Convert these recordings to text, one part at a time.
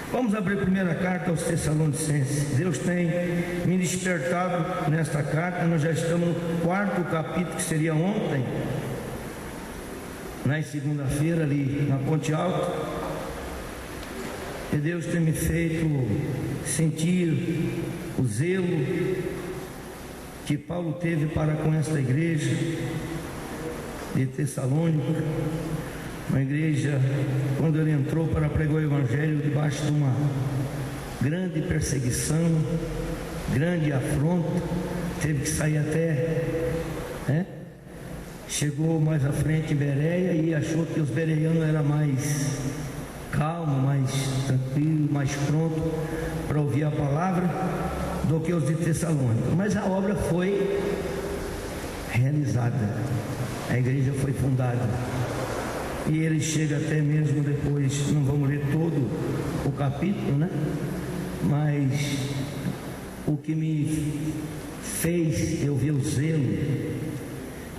Vamos abrir a primeira carta aos Tessalonicenses. Deus tem me despertado nesta carta. Nós já estamos no quarto capítulo, que seria ontem, na segunda-feira, ali na Ponte Alta. E Deus tem me feito sentir o zelo que Paulo teve para com esta igreja de Tessalônica, uma igreja, quando ele entrou para pregar o Evangelho, debaixo de uma grande perseguição, grande afronta, teve que sair até, chegou mais à frente em Bereia e achou que os bereianos eram mais calmo, mais tranquilo, mais pronto para ouvir a palavra do que os de Tessalônica. Mas a obra foi realizada, a igreja foi fundada, e ele chega até mesmo depois, não vamos ler todo o capítulo, né? Mas o que me fez eu ver o zelo,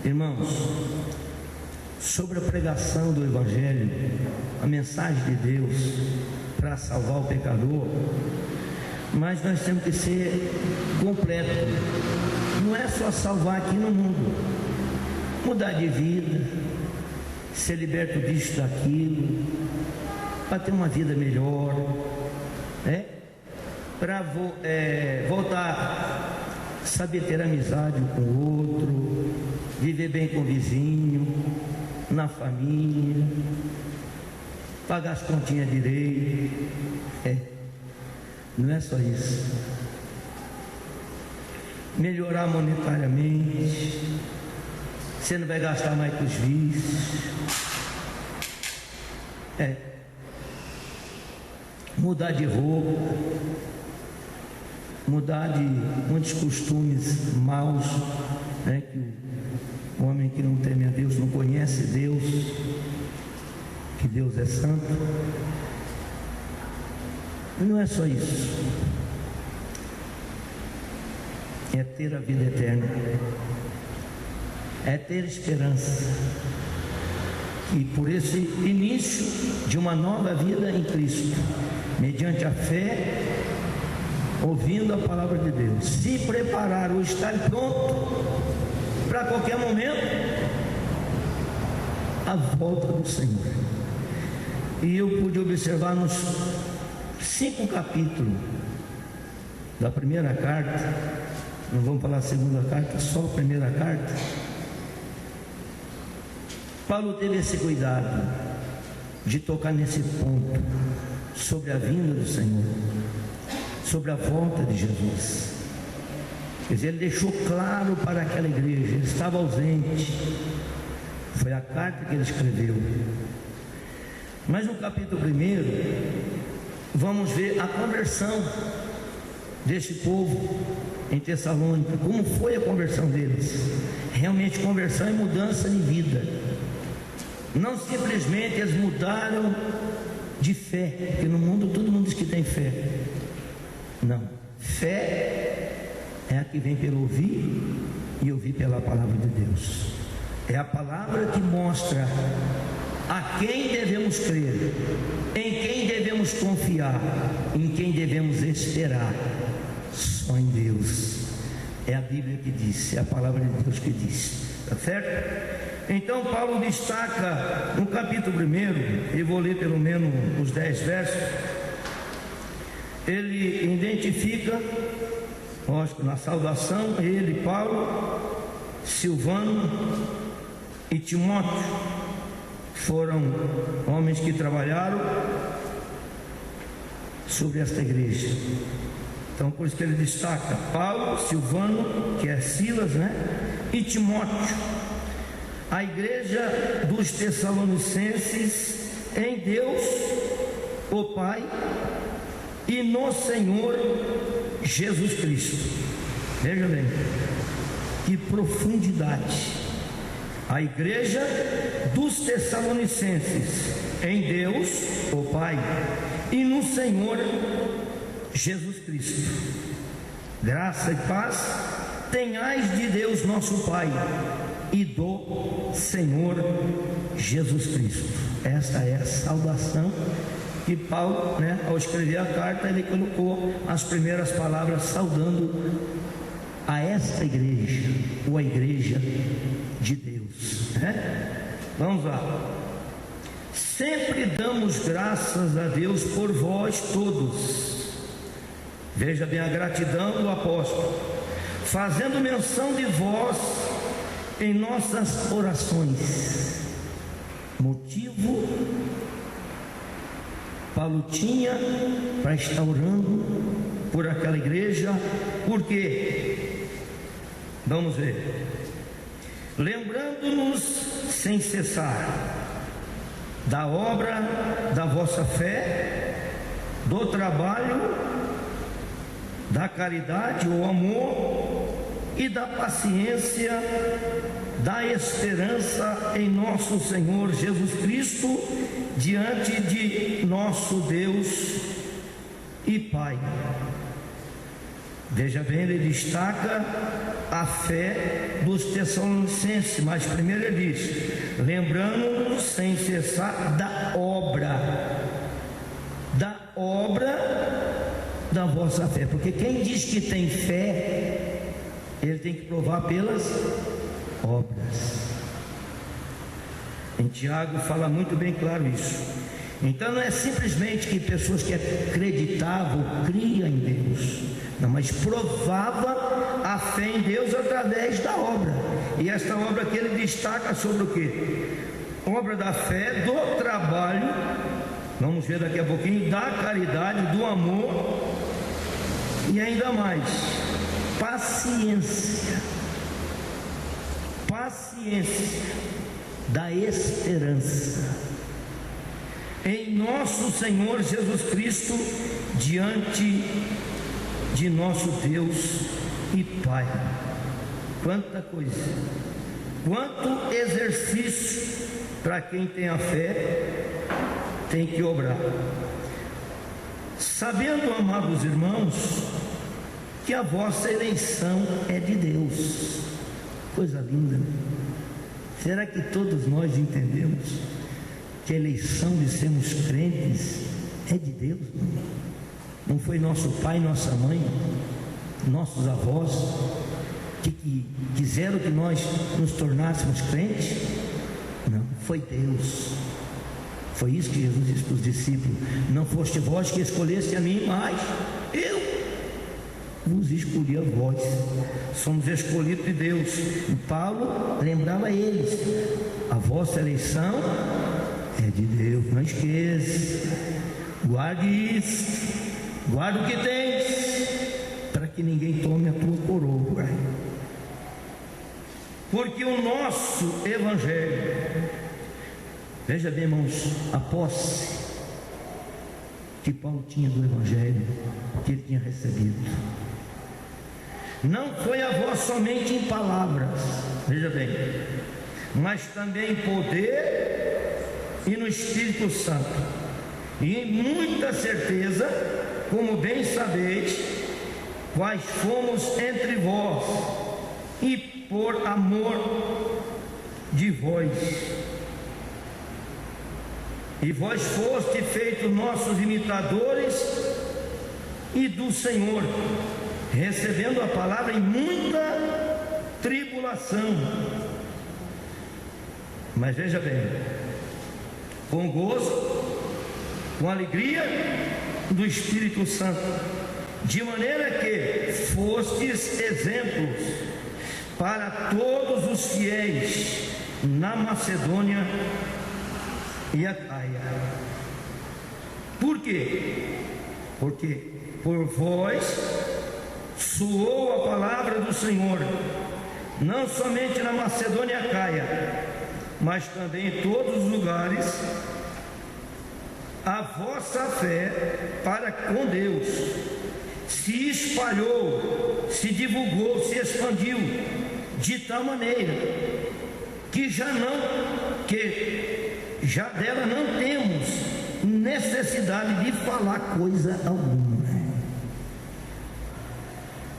irmãos, sobre a pregação do Evangelho, a mensagem de Deus para salvar o pecador. Mas nós temos que ser completo. Não é só salvar aqui no mundo, mudar de vida, ser liberto disso, daquilo, para ter uma vida melhor, para voltar a saber ter amizade com o outro, viver bem com o vizinho, na família, pagar as continhas direito. Não é só isso. Melhorar monetariamente, você não vai gastar mais com os vícios. Mudar de roupa, mudar de muitos costumes maus, que o homem que não teme a Deus, não conhece Deus, que Deus é santo. E não é só isso, é ter a vida eterna, é ter esperança, e por esse início de uma nova vida em Cristo, mediante a fé, ouvindo a palavra de Deus, se preparar ou estar pronto para qualquer momento a volta do Senhor. E eu pude observar nos 5 capítulos da primeira carta, não vamos falar a segunda carta, só a primeira carta. Paulo teve esse cuidado de tocar nesse ponto, sobre a vinda do Senhor, sobre a volta de Jesus. Quer dizer, ele deixou claro para aquela igreja, ele estava ausente, foi a carta que ele escreveu. Mas no capítulo 1, vamos ver a conversão desse povo em Tessalônica, como foi a conversão deles. Realmente conversão é mudança de vida, não simplesmente eles mudaram de fé, porque no mundo todo mundo diz que tem fé. Não, fé é a que vem pelo ouvir e ouvir pela palavra de Deus. É a palavra que mostra a quem devemos crer, em quem devemos confiar, em quem devemos esperar. Só em Deus. É a Bíblia que diz, é a palavra de Deus que diz, tá certo? Então Paulo destaca no capítulo 1, e vou ler pelo menos os 10 versos. Ele identifica, lógico, na saudação, ele, Paulo, Silvano e Timóteo foram homens que trabalharam sobre esta igreja. Então por isso que ele destaca Paulo, Silvano, que é Silas, e Timóteo, a igreja dos Tessalonicenses, em Deus o Pai e no Senhor Jesus Cristo. Veja bem, que profundidade. A igreja dos Tessalonicenses, em Deus o Pai e no Senhor Jesus Cristo. Graça e paz tenhais de Deus nosso Pai e do Senhor Jesus Cristo. Esta é a saudação E Paulo, ao escrever a carta, ele colocou as primeiras palavras saudando a esta igreja, ou a igreja de Deus, Vamos lá. Sempre damos graças a Deus por vós todos. Veja bem a gratidão do apóstolo, fazendo menção de vós em nossas orações. Motivo Paulo tinha para estar orando por aquela igreja, por quê? Vamos ver. Lembrando-nos sem cessar da obra da vossa fé, do trabalho, da caridade, o amor e da paciência, da esperança em nosso Senhor Jesus Cristo, diante de nosso Deus e Pai. Veja bem, ele destaca a fé dos Tessalonicenses, mas primeiro ele diz: lembrando-nos sem cessar da obra da vossa fé, porque quem diz que tem fé, ele tem que provar pelas obras. Em Tiago fala muito bem claro isso. Então não é simplesmente que pessoas que acreditavam, criam em Deus, não, mas provava a fé em Deus através da obra. E esta obra que ele destaca sobre o quê? Obra da fé, do trabalho, vamos ver daqui a pouquinho, da caridade, do amor e ainda mais, paciência, da esperança em nosso Senhor Jesus Cristo, diante de nosso Deus e Pai. Quanta coisa, quanto exercício para quem tem a fé, tem que obrar. Sabendo, amados irmãos, que a vossa eleição é de Deus. Coisa linda, né? Será que todos nós entendemos que a eleição de sermos crentes é de Deus? Não foi nosso pai, nossa mãe, nossos avós que quiseram que nós nos tornássemos crentes? Não, foi Deus. Foi isso que Jesus disse para os discípulos: não foste vós que escolheste a mim, mas eu vos escolhi a vós. Somos escolhidos de Deus. E Paulo lembrava a eles: a vossa eleição é de Deus. Não esqueça, guarde isso, guarde o que tens, para que ninguém tome a tua coroa. Porque o nosso evangelho, veja bem, irmãos, a posse que Paulo tinha do evangelho que ele tinha recebido, não foi a voz somente em palavras, veja bem, mas também em poder e no Espírito Santo, e em muita certeza, como bem sabeis, quais fomos entre vós, e por amor de vós. E vós foste feitos nossos imitadores e do Senhor, recebendo a palavra em muita tribulação. Mas veja bem, com gozo, com alegria do Espírito Santo, de maneira que fostes exemplos para todos os fiéis na Macedônia e Acaia. Por quê? Porque por vós soou a palavra do Senhor, não somente na Macedônia e Acaia, mas também em todos os lugares. A vossa fé para com Deus se espalhou, se divulgou, se expandiu de tal maneira que já dela não temos necessidade de falar coisa alguma.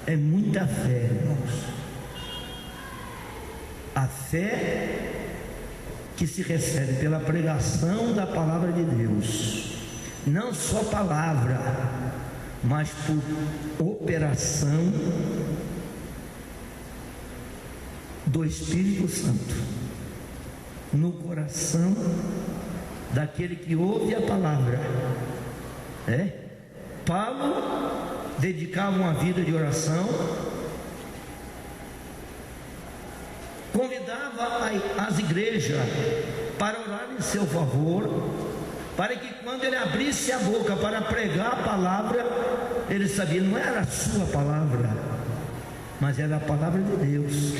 É muita fé, irmãos. A fé que se recebe pela pregação da palavra de Deus, não só palavra, mas por operação do Espírito Santo no coração daquele que ouve a palavra. Paulo dedicava uma vida de oração, convidava as igrejas para orar em seu favor, para que quando ele abrisse a boca para pregar a palavra, ele sabia, não era a sua palavra, mas era a palavra de Deus.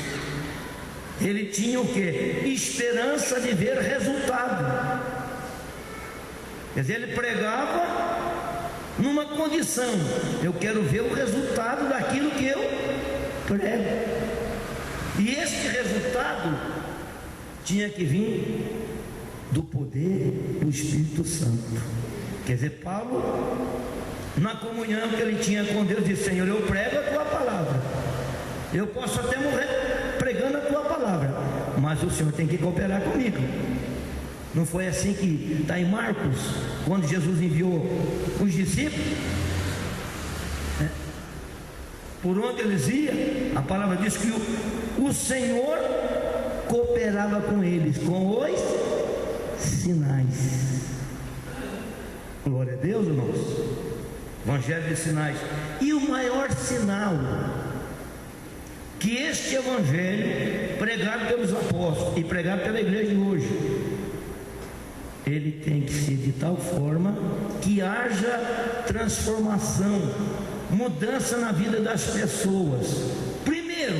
Ele tinha o que? Esperança de ver resultado. Quer dizer, ele pregava numa condição: eu quero ver o resultado daquilo que eu prego. E este resultado tinha que vir do poder do Espírito Santo. Quer dizer, Paulo, na comunhão que ele tinha com Deus, disse: Senhor, eu prego a tua palavra, eu posso até morrer pregando a tua palavra, mas o Senhor tem que cooperar comigo. Não foi assim que está em Marcos, quando Jesus enviou os discípulos? Por onde eles iam, a palavra diz que o Senhor cooperava com eles, com os sinais. Glória a Deus, irmãos. Evangelho de sinais. E o maior sinal que este evangelho, pregado pelos apóstolos e pregado pela igreja de hoje, ele tem que ser de tal forma que haja transformação, mudança na vida das pessoas. Primeiro,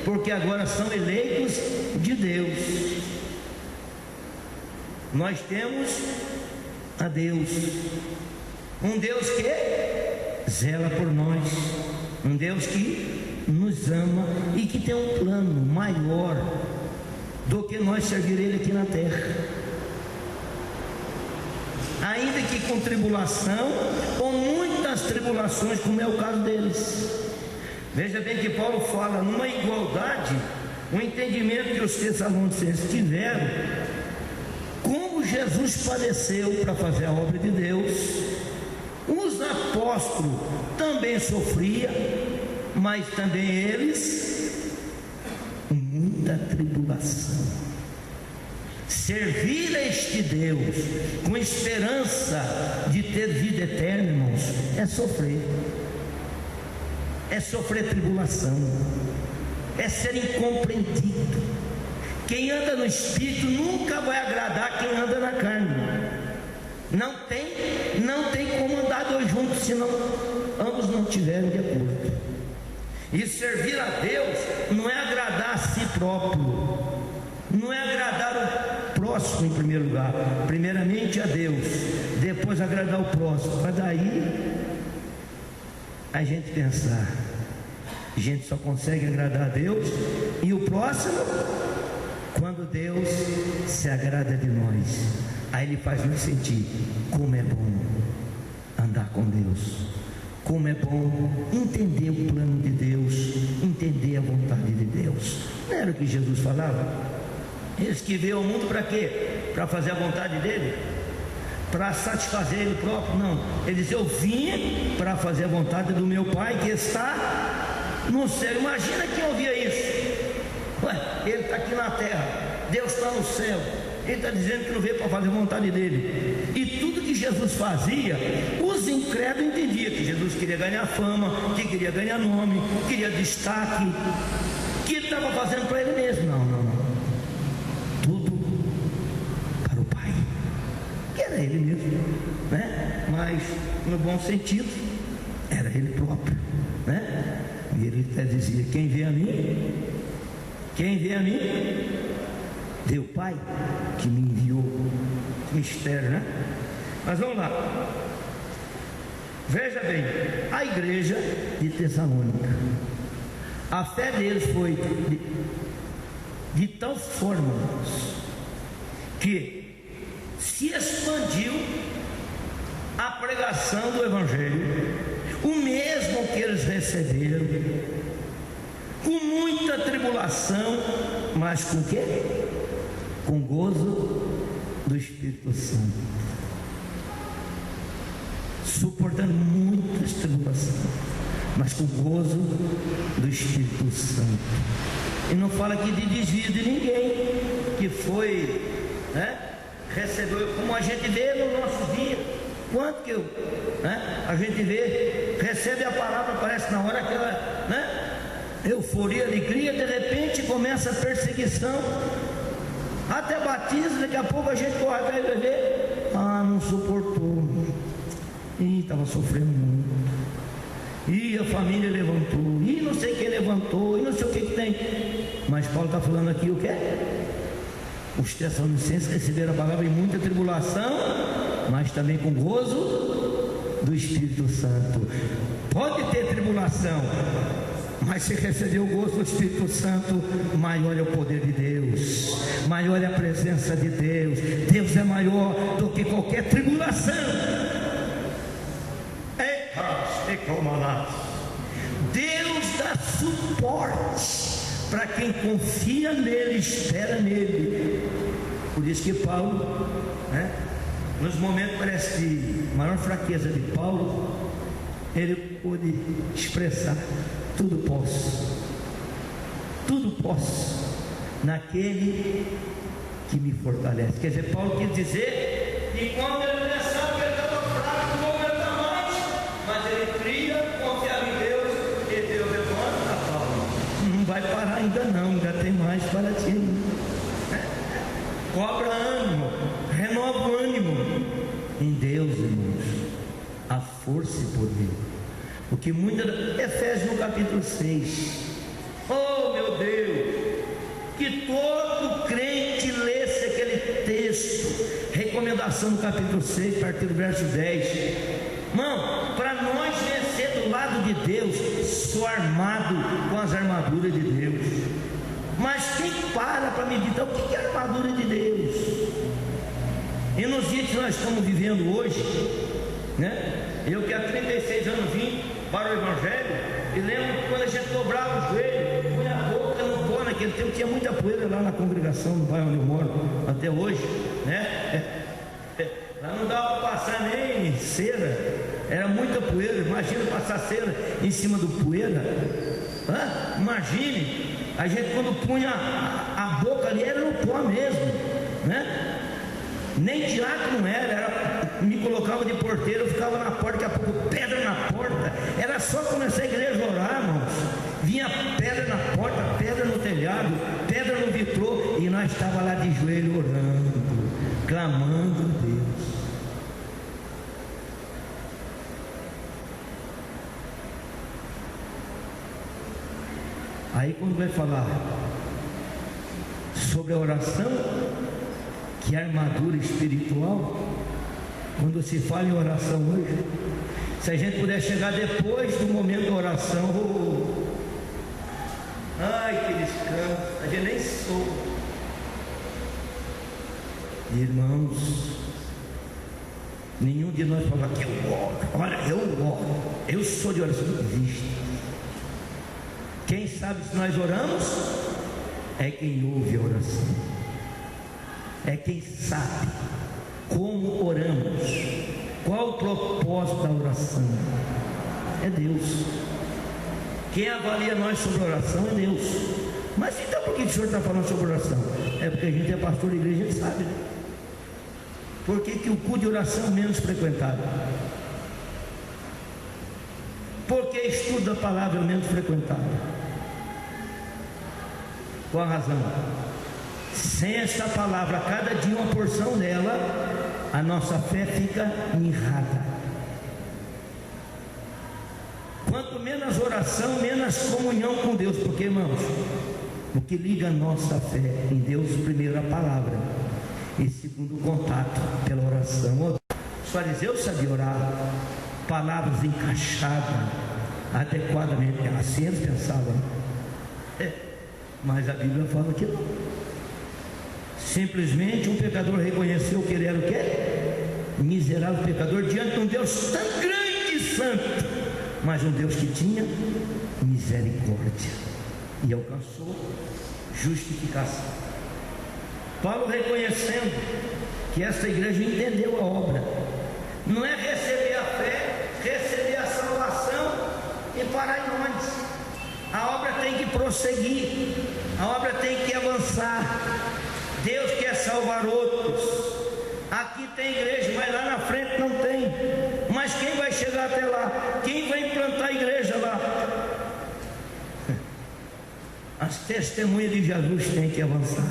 porque agora são eleitos de Deus. Nós temos a Deus, um Deus que zela por nós, um Deus que nos ama e que tem um plano maior do que nós servir Ele aqui na terra. Ainda que com tribulação, ou muitas tribulações, como é o caso deles. Veja bem que Paulo fala numa igualdade, o entendimento que os tessalonicenses tiveram, como Jesus padeceu para fazer a obra de Deus. Os apóstolos também sofriam, mas também eles com muita tribulação. Servir a este Deus com esperança de ter vida eterna, irmãos, é sofrer tribulação, é ser incompreendido. Quem anda no Espírito nunca vai agradar quem anda na carne. Não tem como andar dois juntos, senão ambos não estiverem de acordo. E servir a Deus não é agradar a si próprio, não é agradar o próximo em primeiro lugar, primeiramente a Deus, depois agradar o próximo, para daí a gente pensar, a gente só consegue agradar a Deus e o próximo quando Deus se agrada de nós. Aí Ele faz nos sentir como é bom andar com Deus, como é bom entender o plano de Deus, entender a vontade de Deus. Não era o que Jesus falava? Eles que veio ao mundo para quê? Para fazer a vontade dele? Para satisfazer ele próprio? Não. Ele disse: eu vim para fazer a vontade do meu Pai que está no céu. Imagina quem ouvia isso. Ué, ele está aqui na terra, Deus está no céu, ele está dizendo que não veio para fazer a vontade dele. E tudo que Jesus fazia, os incrédulos entendiam que Jesus queria ganhar fama, que queria ganhar nome, queria destaque, que ele estava fazendo para ele mesmo. Não. Tudo para o Pai, que era ele mesmo, né? Mas no bom sentido, era ele próprio, né? E ele até dizia: quem vê a mim, vê o Pai que me enviou. Mistério, né? Mas vamos lá. Veja bem, a igreja de Tessalônica, a fé deles foi de tal forma que se expandiu a pregação do Evangelho, o mesmo que eles receberam, com muita tribulação, mas com quê? Com gozo do Espírito Santo. suportando muitas tribulações, mas com gozo do Espírito Santo. E não fala aqui de desvio de ninguém que foi, recebeu, como a gente vê no nosso dia. Quanto que a gente vê, recebe a palavra, parece na hora aquela euforia, alegria, de repente começa a perseguição, até batismo, daqui a pouco a gente corre atrás e vai ver, não suportou, estava sofrendo muito, e a família levantou, e não sei quem levantou, e não sei o que tem. Mas Paulo está falando aqui o que é? Os tessalonicenses receberam a palavra em muita tribulação, mas também com gozo do Espírito Santo. Pode ter tribulação, mas se receber o gozo do Espírito Santo, maior é o poder de Deus, maior é a presença de Deus. Deus é maior do que qualquer tribulação. Deus dá suporte para quem confia nele, espera nele. Por isso que Paulo, nos momentos parece de maior fraqueza de Paulo, ele pôde expressar: tudo posso naquele que me fortalece. Quer dizer, Paulo quis dizer que quando ele pensava que ele estava fraco, não aguenta mais, mas ele cria, confiava em Deus, e Deus levanta Paulo. Não vai parar ainda não, ainda tem mais para ti. Cobra ânimo, renova o ânimo em Deus, irmãos, a força e poder. O que muita, Efésios no capítulo 6, oh meu Deus, que todo crente lesse aquele texto, recomendação no capítulo 6, a partir do verso 10. Irmão, para nós vencer do lado de Deus, sou armado com as armaduras de Deus. Mas quem para meditar o que é a armadura de Deus? E nos dias que nós estamos vivendo hoje, eu que há 36 anos vim para o Evangelho, e lembro que quando a gente dobrava o joelho, põe a boca no pó, naquele tempo tinha muita poeira lá na congregação, no bairro onde eu moro, até hoje, lá não dava para passar nem cera, era muita poeira. Imagina passar cera em cima do poeira, imagine. A gente quando punha a boca ali era no pó mesmo, nem diácono não era, me colocava de porteiro, eu ficava na porta, daqui a pouco pedra na porta, era só começar a igreja a orar, irmãos, vinha pedra na porta, pedra no telhado, pedra no vitrô, e nós estávamos lá de joelho orando, clamando a Deus. Aí quando vai falar sobre a oração, que é armadura espiritual, quando se fala em oração hoje, se a gente puder chegar depois do momento da oração, ai que descanso, a gente nem soube. Irmãos, nenhum de nós fala que eu oro, olha, eu oro, eu sou de oração, não existe. Quem sabe se nós oramos é quem ouve a oração, é quem sabe como oramos, qual o propósito da oração, é Deus. Quem avalia nós sobre a oração é Deus. Mas então por que o senhor está falando sobre oração? É porque a gente é pastor de igreja, a gente sabe, Por que o culto de oração é menos frequentado? Porque estudo da palavra é menos frequentado. Qual a razão? Sem esta palavra, cada dia uma porção dela, a nossa fé fica mirrada. Quanto menos oração, menos comunhão com Deus. Porque, irmãos, o que liga a nossa fé em Deus, primeiro a palavra, e segundo o contato pela oração. Os fariseus sabiam orar, palavras encaixadas adequadamente, assim eles pensavam. Mas a Bíblia fala que não. Simplesmente um pecador reconheceu que ele era o quê? Miserável pecador diante de um Deus tão grande e santo, mas um Deus que tinha misericórdia e alcançou justificação. Paulo reconhecendo que essa igreja entendeu a obra, não é receber a fé prosseguir, a obra tem que avançar. Deus quer salvar outros. Aqui tem igreja, mas lá na frente não tem. Mas quem vai chegar até lá? Quem vai implantar a igreja lá? As testemunhas de Jesus têm que avançar.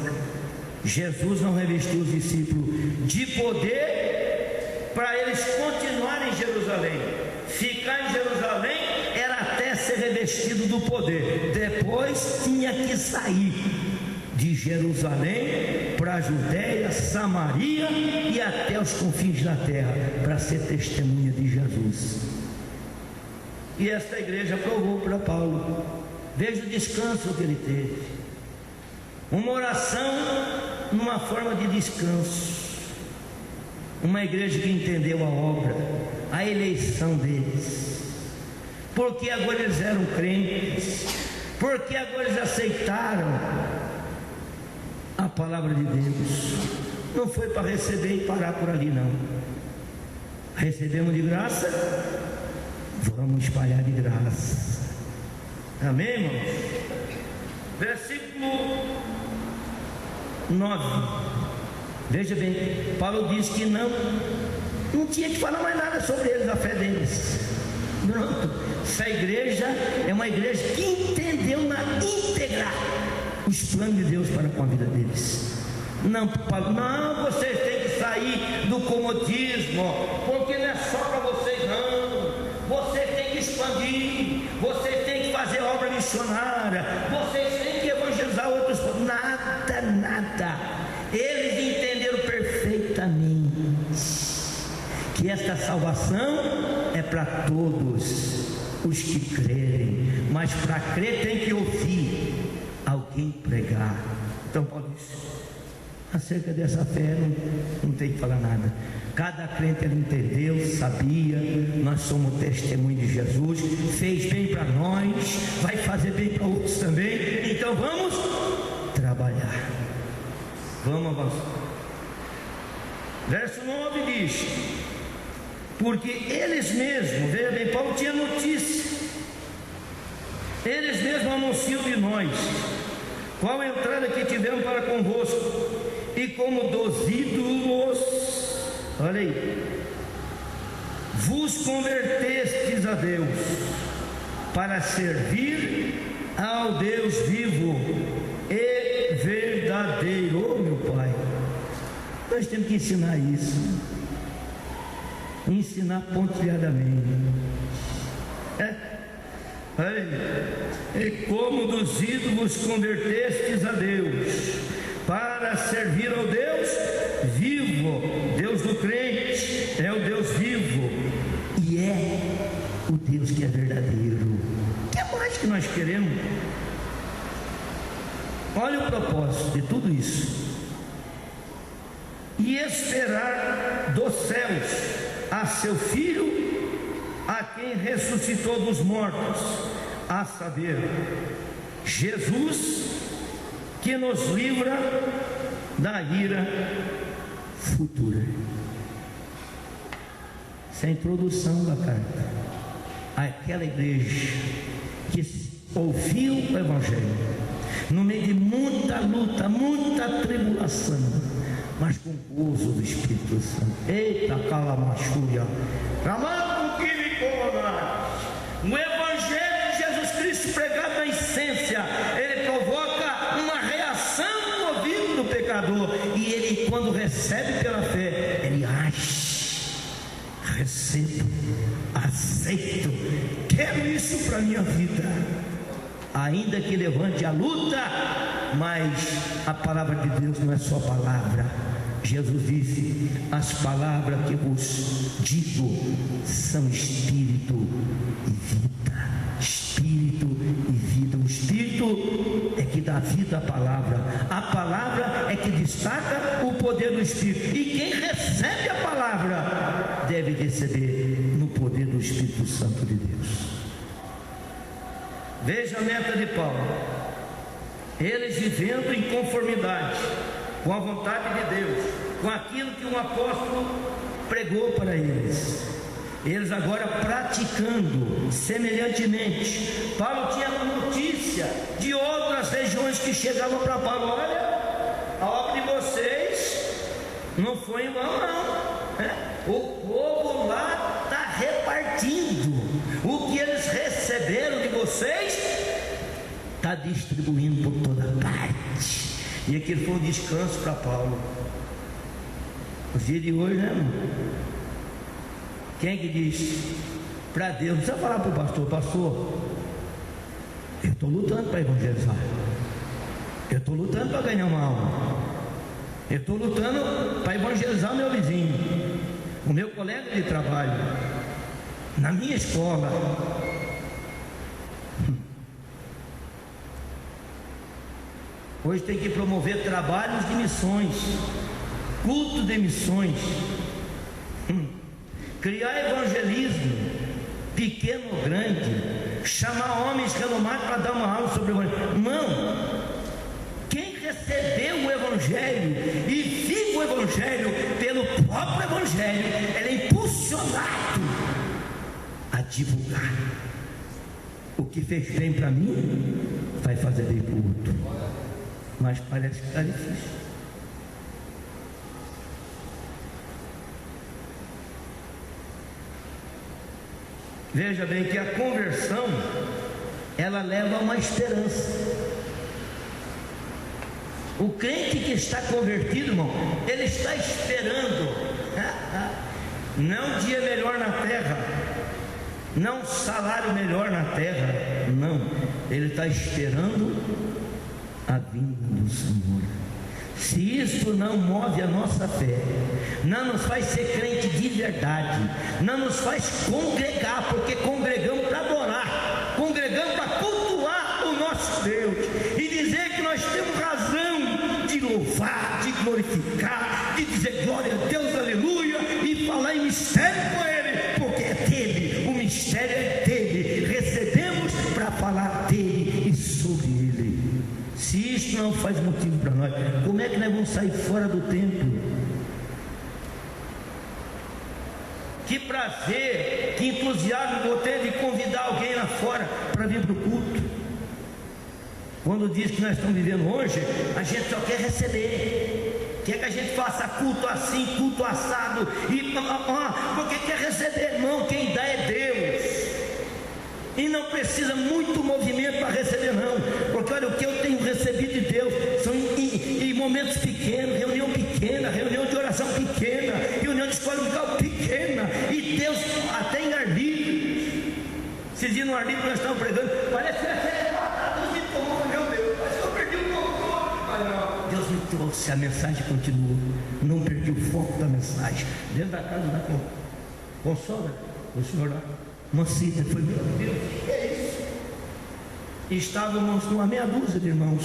Jesus não revestiu os discípulos de poder para eles continuarem em Jerusalém. Ficar em Jerusalém era até ser revestido do poder. Depois tinha que sair de Jerusalém para a Judéia, Samaria e até os confins da terra, para ser testemunha de Jesus. E esta igreja provou para Paulo. Veja o descanso que ele teve. Uma oração numa forma de descanso. Uma igreja que entendeu a obra, a eleição deles. Porque agora eles eram crentes. Porque agora eles aceitaram a palavra de Deus. Não foi para receber e parar por ali, não. Recebemos de graça, vamos espalhar de graça. Amém, irmãos? Versículo 9. Veja bem, Paulo diz que não tinha que falar mais nada sobre eles, a fé deles. Pronto. Essa igreja é uma igreja que entendeu na íntegra os planos de Deus para com a vida deles. Não, Paulo, não, vocês têm que sair do comodismo, porque não é só para vocês, não. Vocês têm que expandir, vocês têm que fazer obra missionária, vocês têm que evangelizar outros. Nada. Eles entenderam perfeitamente que esta salvação é para todos os que crerem, mas para crer tem que ouvir alguém pregar. Então Paulo disse, acerca dessa fé não tem que falar nada. Cada crente ele entendeu, sabia, nós somos testemunho de Jesus, fez bem para nós, vai fazer bem para outros também. Então vamos trabalhar, vamos avançar. Verso 9 diz: porque eles mesmos, veja bem, Paulo tinha notícia, eles mesmos anunciam de nós qual a entrada que tivemos para convosco, e como dos ídolos, olha aí, vos convertestes a Deus, para servir ao Deus vivo e verdadeiro. Oh, meu Pai, nós temos que ensinar isso, ensinar pontilhadamente. E como dos ídolos convertestes a Deus, para servir ao Deus vivo. Deus do crente é o Deus vivo, e é o Deus que é verdadeiro. O que mais que nós queremos? Olha o propósito de tudo isso: e esperar dos céus a seu Filho, a quem ressuscitou dos mortos, a saber, Jesus, que nos livra da ira futura. Essa é a introdução da carta. Aquela igreja que ouviu o Evangelho, no meio de muita luta, muita tribulação, mas com gozo do Espírito Santo. Eita, calamachúria, clamando que me comandar. O Evangelho de Jesus Cristo pregado na essência, ele provoca uma reação no ouvido do pecador, e ele, quando recebe pela fé, ele age, recebo, aceito, quero isso para a minha vida, ainda que levante a luta, mas a palavra de Deus não é só palavra. Jesus disse: as palavras que vos digo são espírito e vida. Espírito e vida. O espírito é que dá vida à palavra, a palavra é que destaca o poder do Espírito, e quem recebe a palavra deve receber no poder do Espírito Santo de Deus. Veja a meta de Paulo: eles vivendo em conformidade com a vontade de Deus, com aquilo que um apóstolo pregou para eles. eles agora praticando semelhantemente. Paulo tinha notícia de outras regiões que chegavam para Paulo: olha, a obra de vocês não foi em vão não, né? O povo lá está repartindo o que eles receberam de vocês, está distribuindo por toda parte. E aquilo foi um descanso para Paulo. Os dias de hoje, né, irmão? Quem que diz para Deus? Não precisa falar para o pastor: pastor, eu estou lutando para evangelizar, eu estou lutando para ganhar uma alma, eu estou lutando para evangelizar o meu vizinho, o meu colega de trabalho, na minha escola. Hoje tem que promover trabalhos de missões, culto de missões, criar evangelismo, pequeno ou grande, chamar homens renomados para dar uma aula sobre o evangelho. Não! Quem recebeu o evangelho e vive o evangelho pelo próprio evangelho, ele é impulsionado a divulgar. O que fez bem para mim vai fazer bem para o outro. Mas parece que está difícil. Veja bem que a conversão, ela leva a uma esperança. O crente que está convertido, irmão, ele está esperando não um dia melhor na terra, não um salário melhor na terra, não, ele está esperando a vinda do Senhor. Se isso não move a nossa fé, não nos faz ser crente de verdade, não nos faz congregar, porque congregamos para adorar, congregamos para cultuar o nosso Deus e dizer que nós temos razão de louvar, de glorificar, de dizer glória a Deus, aleluia, e falar em mistério com Ele, porque é dele, o mistério é dele, recebemos para falar dele e sobre Ele. Se isto não faz motivo para nós, como é que nós vamos sair fora do templo? Que prazer, que entusiasmo vou ter de convidar alguém lá fora para vir para o culto. Quando diz que nós estamos vivendo hoje, a gente só quer receber, quer que a gente faça culto assim, culto assado, e porque quer receber, irmão. Quem dá é Deus. E não precisa muito movimento para receber, não, porque olha, o que eu tenho recebido de Deus são em momentos pequenos, reunião pequena, reunião de oração pequena, reunião de escola musical pequena, e Deus até em Arlírio. Esses dias no Arlírio nós estamos pregando, parece que Deus me tomou, meu Deus, parece que eu perdi o controle. Deus me trouxe, a mensagem continua, não perdi o foco da mensagem. Dentro da casa da consola, o senhor lá, Mancita, foi: meu Deus, o que é isso? E estávamos numa meia dúzia de irmãos,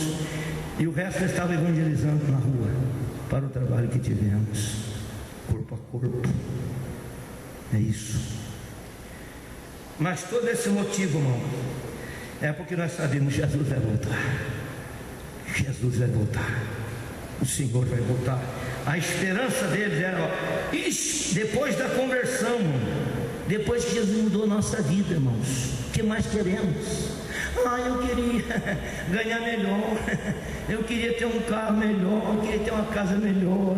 e o resto estava evangelizando na rua, para o trabalho que tivemos, corpo a corpo. É isso. Mas todo esse motivo, irmão, é porque nós sabemos que Jesus vai voltar. Jesus vai voltar. O Senhor vai voltar. A esperança deles era, depois da conversão, depois que Jesus mudou a nossa vida, irmãos, o que mais queremos? Eu queria ganhar melhor, eu queria ter um carro melhor, eu queria ter uma casa melhor.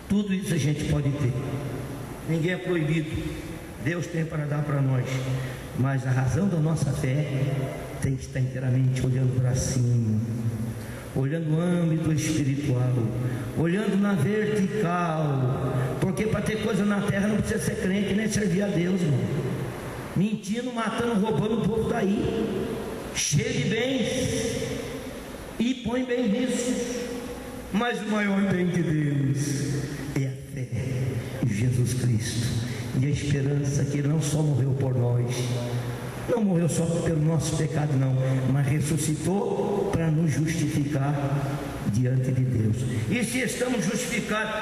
Tudo isso a gente pode ter, ninguém é proibido, Deus tem para dar para nós, mas a razão da nossa fé tem que estar inteiramente olhando para cima, olhando no âmbito espiritual, olhando na vertical, porque para ter coisa na terra não precisa ser crente nem servir a Deus, irmão. Mentindo, matando, roubando, o povo está aí, cheio de bens, e põe bem nisso, mas o maior bem de Deus é a fé em Jesus Cristo, e a esperança que Ele não só morreu por nós, não morreu só pelo nosso pecado, não, mas ressuscitou para nos justificar diante de Deus. E se estamos justificados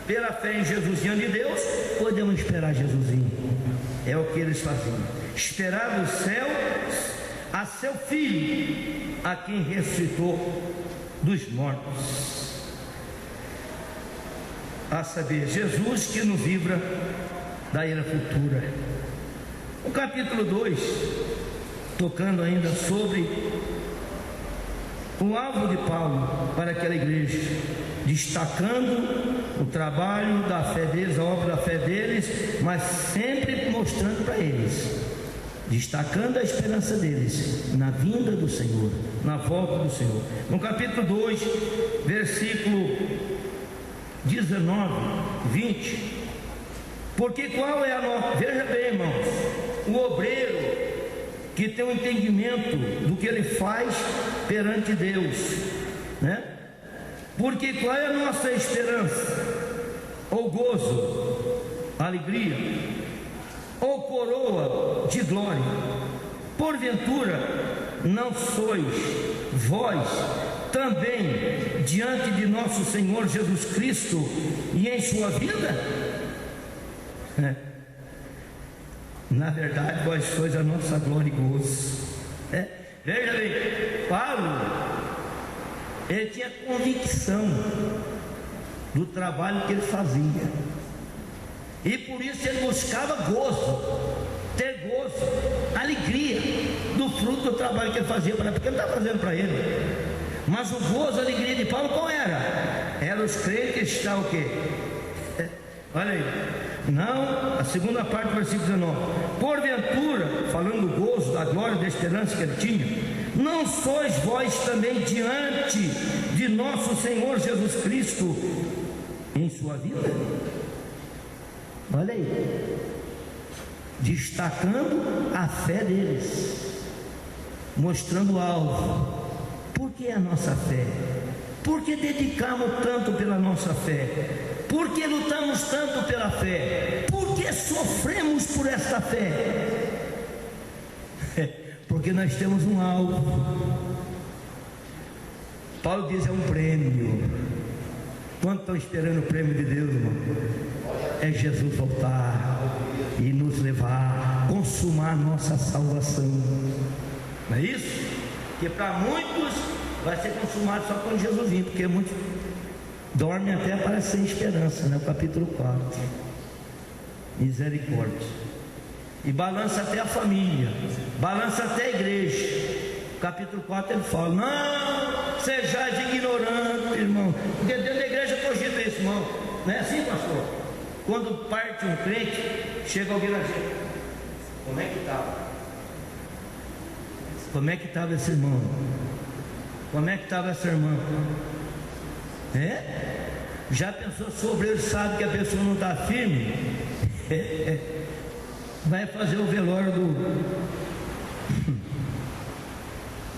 pela fé em Jesus diante de Deus, podemos esperar Jesusinho. É o que eles faziam, esperar no céu a seu Filho, a quem ressuscitou dos mortos. a saber, Jesus que nos livra da ira futura. O capítulo 2, tocando ainda sobre o alvo de Paulo para aquela igreja, destacando o trabalho da fé deles, a obra da fé deles, mas sempre mostrando para eles, destacando a esperança deles na vinda do Senhor, na volta do Senhor. No capítulo 2, versículo 19, 20, porque qual é a nossa, veja bem, irmãos, o obreiro que tem um entendimento do que ele faz perante Deus, né? Porque qual é a nossa esperança, ou gozo, alegria, ou coroa de glória? Porventura não sois vós também diante de nosso Senhor Jesus Cristo e em sua vida? Na verdade, vós sois a nossa glória e gozo. Veja bem, Paulo, ele tinha convicção do trabalho que ele fazia, e por isso ele buscava gozo, ter gozo, alegria do fruto do trabalho que ele fazia, porque ele não estava fazendo para ele. Mas o gozo, a alegria de Paulo qual era? Era os crentes está o quê? Olha aí, não, a segunda parte do versículo 19, porventura, falando do gozo, da glória, da esperança que ele tinha, não sois vós também diante de nosso Senhor Jesus Cristo em sua vida? Olha aí, destacando a fé deles, mostrando o alvo. Por que a nossa fé? Por que dedicamos tanto pela nossa fé? Por que lutamos tanto pela fé? Por que sofremos por esta fé? Porque nós temos um alvo. Paulo diz: é um prêmio. Quanto estão esperando o prêmio de Deus, irmão? É Jesus voltar e nos levar, consumar nossa salvação. Não é isso? Que para muitos vai ser consumado só quando Jesus vir, porque muitos dormem até para sem esperança, né? O capítulo 4, misericórdia, e balança até a família, balança até a igreja. Capítulo 4 ele fala: não sejais ignorantes, irmão, porque dentro da igreja cogita isso, irmão. Não é assim, pastor? Quando parte um crente, chega alguém lá e diz: como é que estava? Como é que estava esse irmão? Como é que estava essa irmã? Já pensou, se o obreiro sabe que a pessoa não está firme, vai fazer o velório do...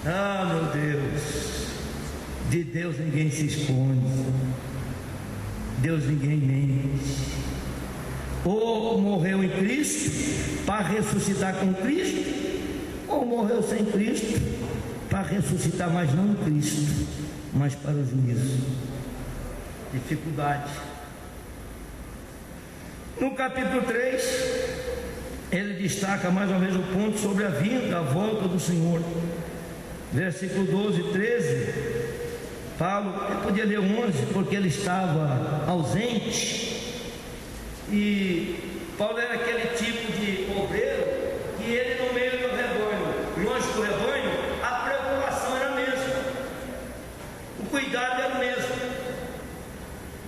Ah, meu Deus, de Deus ninguém se esconde, Deus ninguém mente. Ou morreu em Cristo para ressuscitar com Cristo, ou morreu sem Cristo para ressuscitar, mas não em Cristo, mas para o juízo. Dificuldade. No capítulo 3, ele destaca mais ou menos o ponto sobre a vinda, a volta do Senhor. Versículo 12 e 13, Paulo, eu podia ler 11 porque ele estava ausente, e Paulo era aquele tipo de obreiro que ele no meio do rebanho, longe do rebanho, a preocupação era a mesma, o cuidado era o mesmo.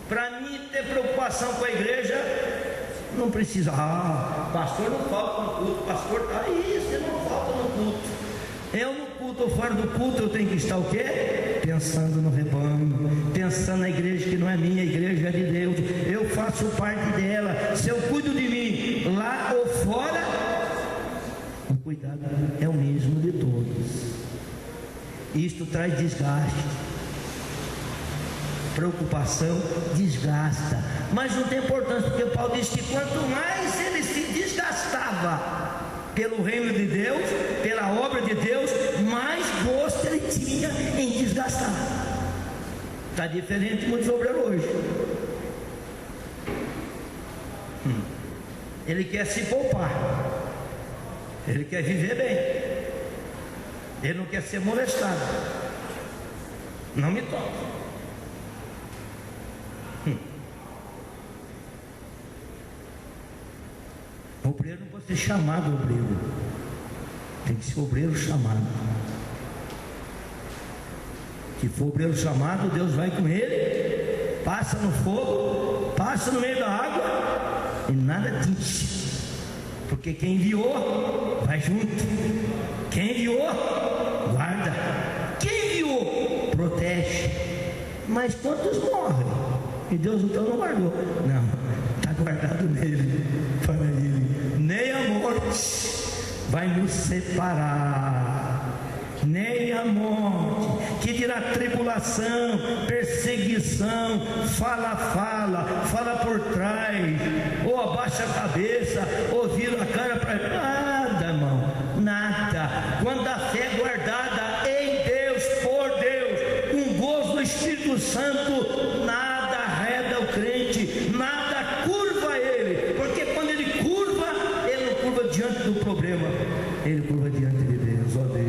Para mim ter preocupação com a igreja, não precisa, pastor não falta no culto, pastor está aí, você não falta no culto. Eu no culto ou fora do culto eu tenho que estar o quê? Pensando no rebanho, pensando na igreja que não é minha, a igreja é de Deus, eu faço parte dela. Se eu cuido de mim lá ou fora, o cuidado é o mesmo de todos. Isto traz desgaste, preocupação desgasta, mas não tem importância, porque Paulo diz que quanto mais ele se desgastava pelo reino de Deus, pela obra de Deus, mais gosto ele tinha em desgastar. Está diferente de muitos obreiros hoje. Ele quer se poupar, ele quer viver bem, ele não quer ser molestado. Não me toque. Obreiro não pode ser chamado obreiro, tem que ser obreiro chamado. Se for obreiro chamado, Deus vai com ele, passa no fogo, passa no meio da água e nada atinge, porque quem enviou vai junto, quem enviou guarda, quem enviou protege. Mas quantos morrem? E Deus então não guardou? Não, está guardado nele. Para ele, nem a morte vai nos separar, nem a morte, que dirá tribulação, perseguição, fala por trás, ou abaixa a cabeça, ou vira a cara para nada, irmão, nada. Quando a fé é guardada em Deus, por Deus, um gozo do Espírito Santo, nada arreda o crente, nada curva ele, porque quando ele curva, ele não curva diante do problema, ele curva diante de Deus. Ó Deus,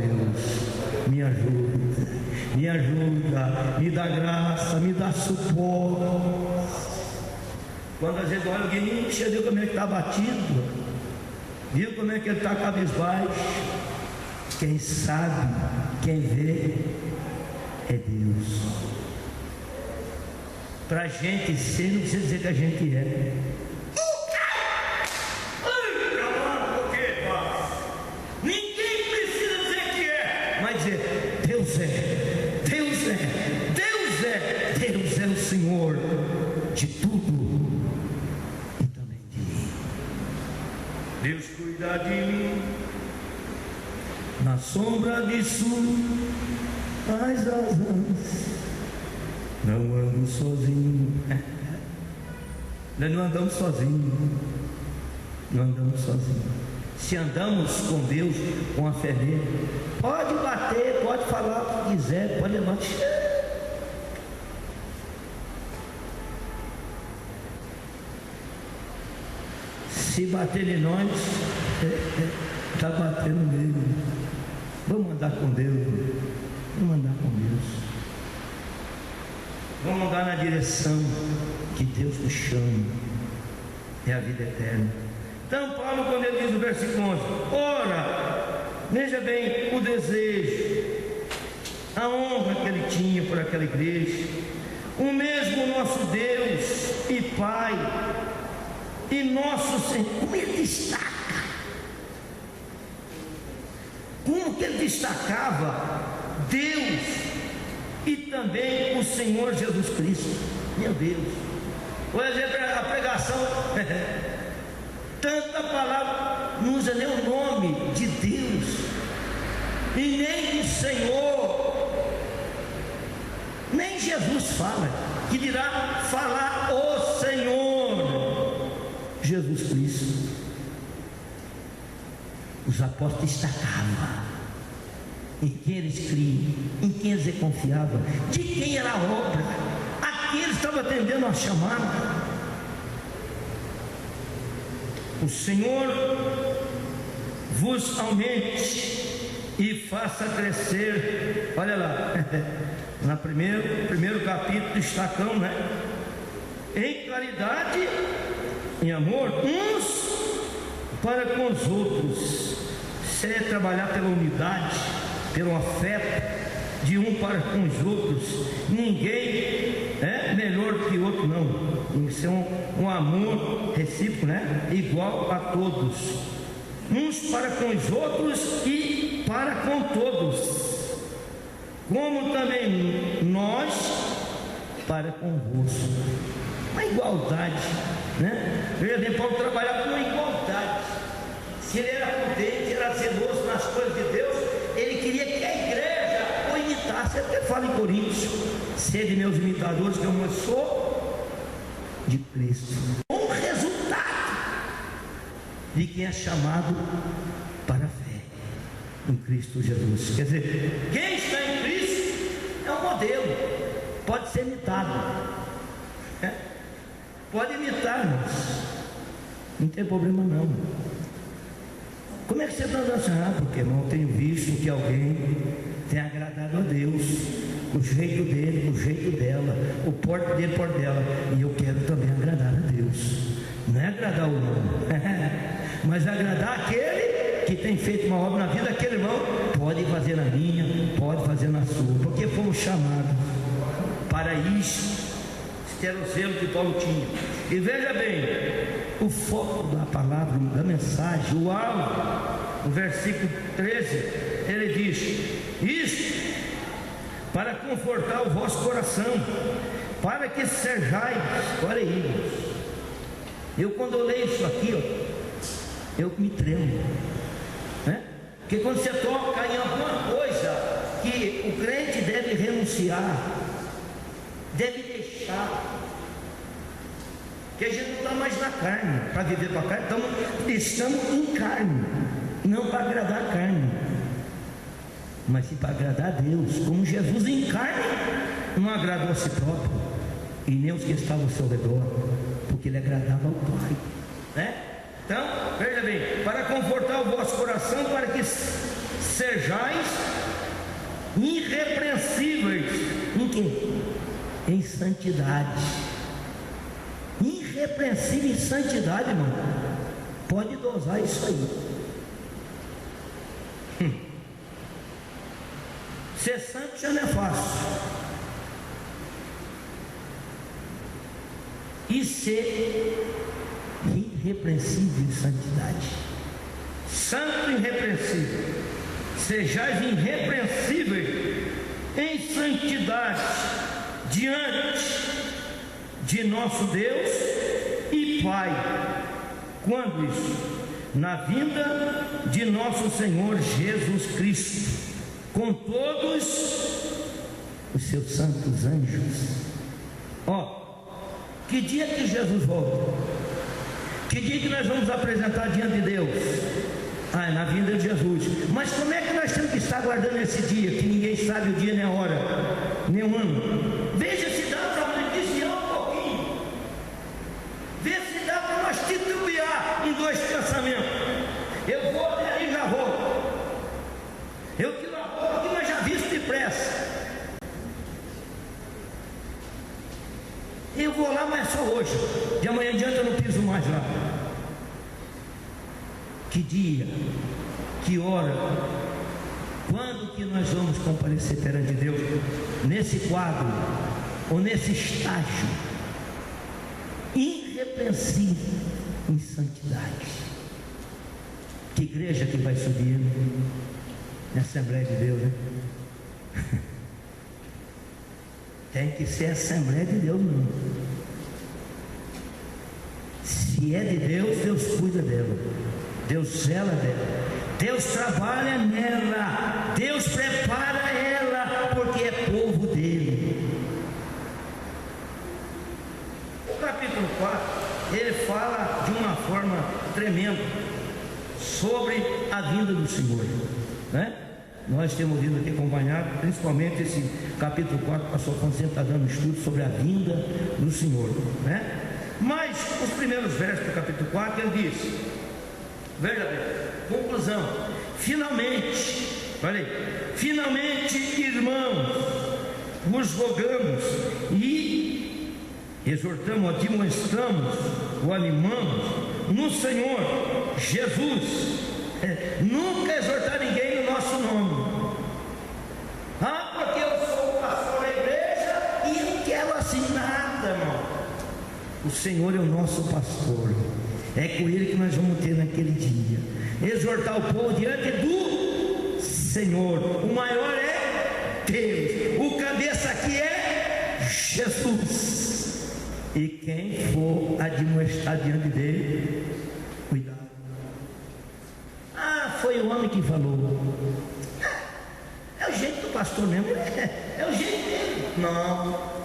me ajuda, me dá graça, me dá suporte. Quando às vezes olha alguém, você viu como é que está batido, viu como é que ele está cabisbaixo, quem sabe, quem vê é Deus. Para a gente ser, não precisa dizer que a gente é. Ninguém precisa dizer que é, mas dizer, Deus é, Deus é, Deus é, Deus é o Senhor de tudo e também de mim. Deus cuida de mim, na sombra de suas asas, não ando sozinho. Nós não andamos sozinhos, não andamos sozinhos. Se andamos com Deus, com a fé nele, pode bater, pode falar o que quiser, pode levar. Se bater em nós, está batendo nele. Vamos andar com Deus, vamos andar com Deus, vamos andar na direção que Deus nos chama, é a vida eterna. Então Paulo, quando ele diz no versículo 11, ora, veja bem o desejo, a honra que ele tinha por aquela igreja, o mesmo nosso Deus e Pai e nosso Senhor, como ele destaca, como que ele destacava Deus e também o Senhor Jesus Cristo. Meu Deus, por exemplo, a pregação tanta palavra, não usa nem o nome de Deus e nem do Senhor, nem Jesus fala, que dirá falar o Senhor Jesus Cristo. Os apóstolos destacavam em quem eles criam, em quem eles confiavam, de quem era a obra, a quem eles estavam atendendo a chamada. O Senhor vos aumente e faça crescer. Olha lá, no primeiro capítulo destacamos, né? Em caridade, em amor, uns para com os outros. Isso é trabalhar pela unidade, pelo afeto de um para com os outros. Ninguém é melhor que o outro, não. Tem que ser um amor recíproco, né? Igual a todos, uns para com os outros e para com todos, como também nós para convosco. Uma igualdade, né? Veja bem, Paulo trabalhava com uma igualdade. Se ele era prudente, era zeloso nas coisas de Deus, ele queria que a igreja o imitasse. Ele fala em Coríntios: sede meus imitadores, que eu sou de Cristo. Um resultado de quem é chamado para a fé em Cristo Jesus. Quer dizer, quem está em Cristo é um modelo, pode ser imitado, pode imitar-nos, não tem problema não. Como é que você está dançando? Porque não tenho visto que alguém tenha agradado a Deus, o jeito dele, o jeito dela, o porte dele, o porte dela, e eu quero também agradar a Deus. Não é agradar o homem, Mas agradar aquele que tem feito uma obra na vida daquele irmão, pode fazer na minha, pode fazer na sua, porque fomos chamados para isso. Este era o zelo que Paulo tinha. E veja bem, o foco da palavra, da mensagem, o alvo, no versículo 13, ele diz: isto para confortar o vosso coração, para que sejais, olha aí, eu quando eu leio isso aqui, ó, eu me tremo, né? Porque quando você toca em alguma coisa que o crente deve renunciar, deve deixar, que a gente não está mais na carne, para viver para a carne, estamos em carne, não para agradar a carne, mas sim para agradar a Deus, como Jesus em carne não agradou a si próprio, e nem os que estavam ao seu redor, porque ele agradava ao Pai, né? Então, veja bem, para confortar o vosso coração, para que sejais irrepreensíveis, em quê? Em santidade. Irrepreensível em santidade, irmão. Pode dosar isso aí. Ser santo já não é fácil. E ser irrepreensível em santidade. Santo e irrepreensível. Sejais irrepreensíveis em santidade diante de nosso Deus e Pai. Quando isso? Na vinda de nosso Senhor Jesus Cristo, com todos os seus santos anjos. Ó, que dia que Jesus volta? Que dia que nós vamos apresentar diante de Deus? Ah, é na vinda de Jesus. Mas como é que nós temos que estar aguardando esse dia, que ninguém sabe o dia nem a hora, nem o ano? Veja se dá para beneficiar um pouquinho. Veja se dá para nós titubear em dois pensamentos. Eu vou até aí, já vou. Eu tiro a roupa aqui, mas já visto depressa. Eu vou lá, mas só hoje. De amanhã em diante eu não piso mais lá. Que dia, que hora, quando que nós vamos comparecer perante Deus? Nesse quadro, ou nesse estágio irrepreensível em santidade. Que igreja que vai subir na Assembleia de Deus, né? Tem que ser a Assembleia de Deus mesmo. Se é de Deus, Deus cuida dela, Deus zela dela, Deus trabalha nela, Deus prepara ela, porque é povo dele. O capítulo 4, ele fala de uma forma tremenda sobre a vinda do Senhor, né? Nós temos vindo aqui acompanhado, principalmente esse capítulo 4, o pastor Fonseca está dando estudo sobre a vinda do Senhor, né? Mas os primeiros versos do capítulo 4, ele diz, veja bem, conclusão, finalmente, olha aí, finalmente, irmãos, vos rogamos e exortamos, admoestamos, o animamos no Senhor Jesus, nunca exortar ninguém no nosso nome. Ah, porque eu sou o pastor da igreja e não quero assim nada, irmão. O Senhor é o nosso pastor, é com Ele que nós vamos ter naquele dia. Exortar o povo diante do Senhor. O maior é Deus, o cabeça aqui é Jesus. E quem for admoestar diante dele, cuidado. Ah, foi o homem que falou. É o jeito do pastor mesmo, é o jeito dele. Não,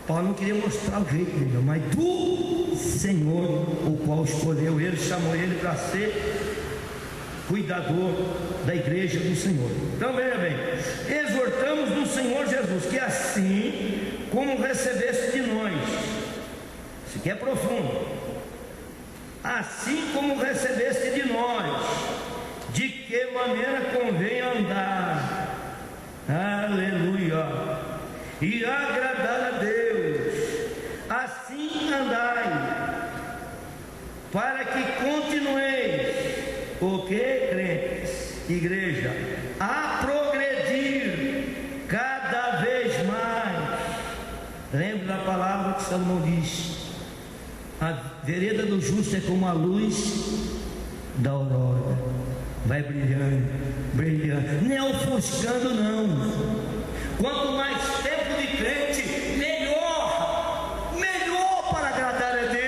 Paulo não queria mostrar o jeito dele, mas do Senhor, o qual escolheu ele, chamou ele para ser cuidador da igreja do Senhor. Então veja bem, exortamos no Senhor Jesus, que assim como recebeste de nós, isso aqui é profundo, assim como recebeste de nós, de que maneira convém andar, aleluia, e agradar a Deus, assim andai, para que continueis, o que, crentes, igreja, a progredir cada vez mais. Lembre da palavra que Salomão diz: a vereda do justo é como a luz da aurora, vai brilhando, brilhando, não é ofuscando não. Quanto mais tempo de crente, melhor para agradar a Deus.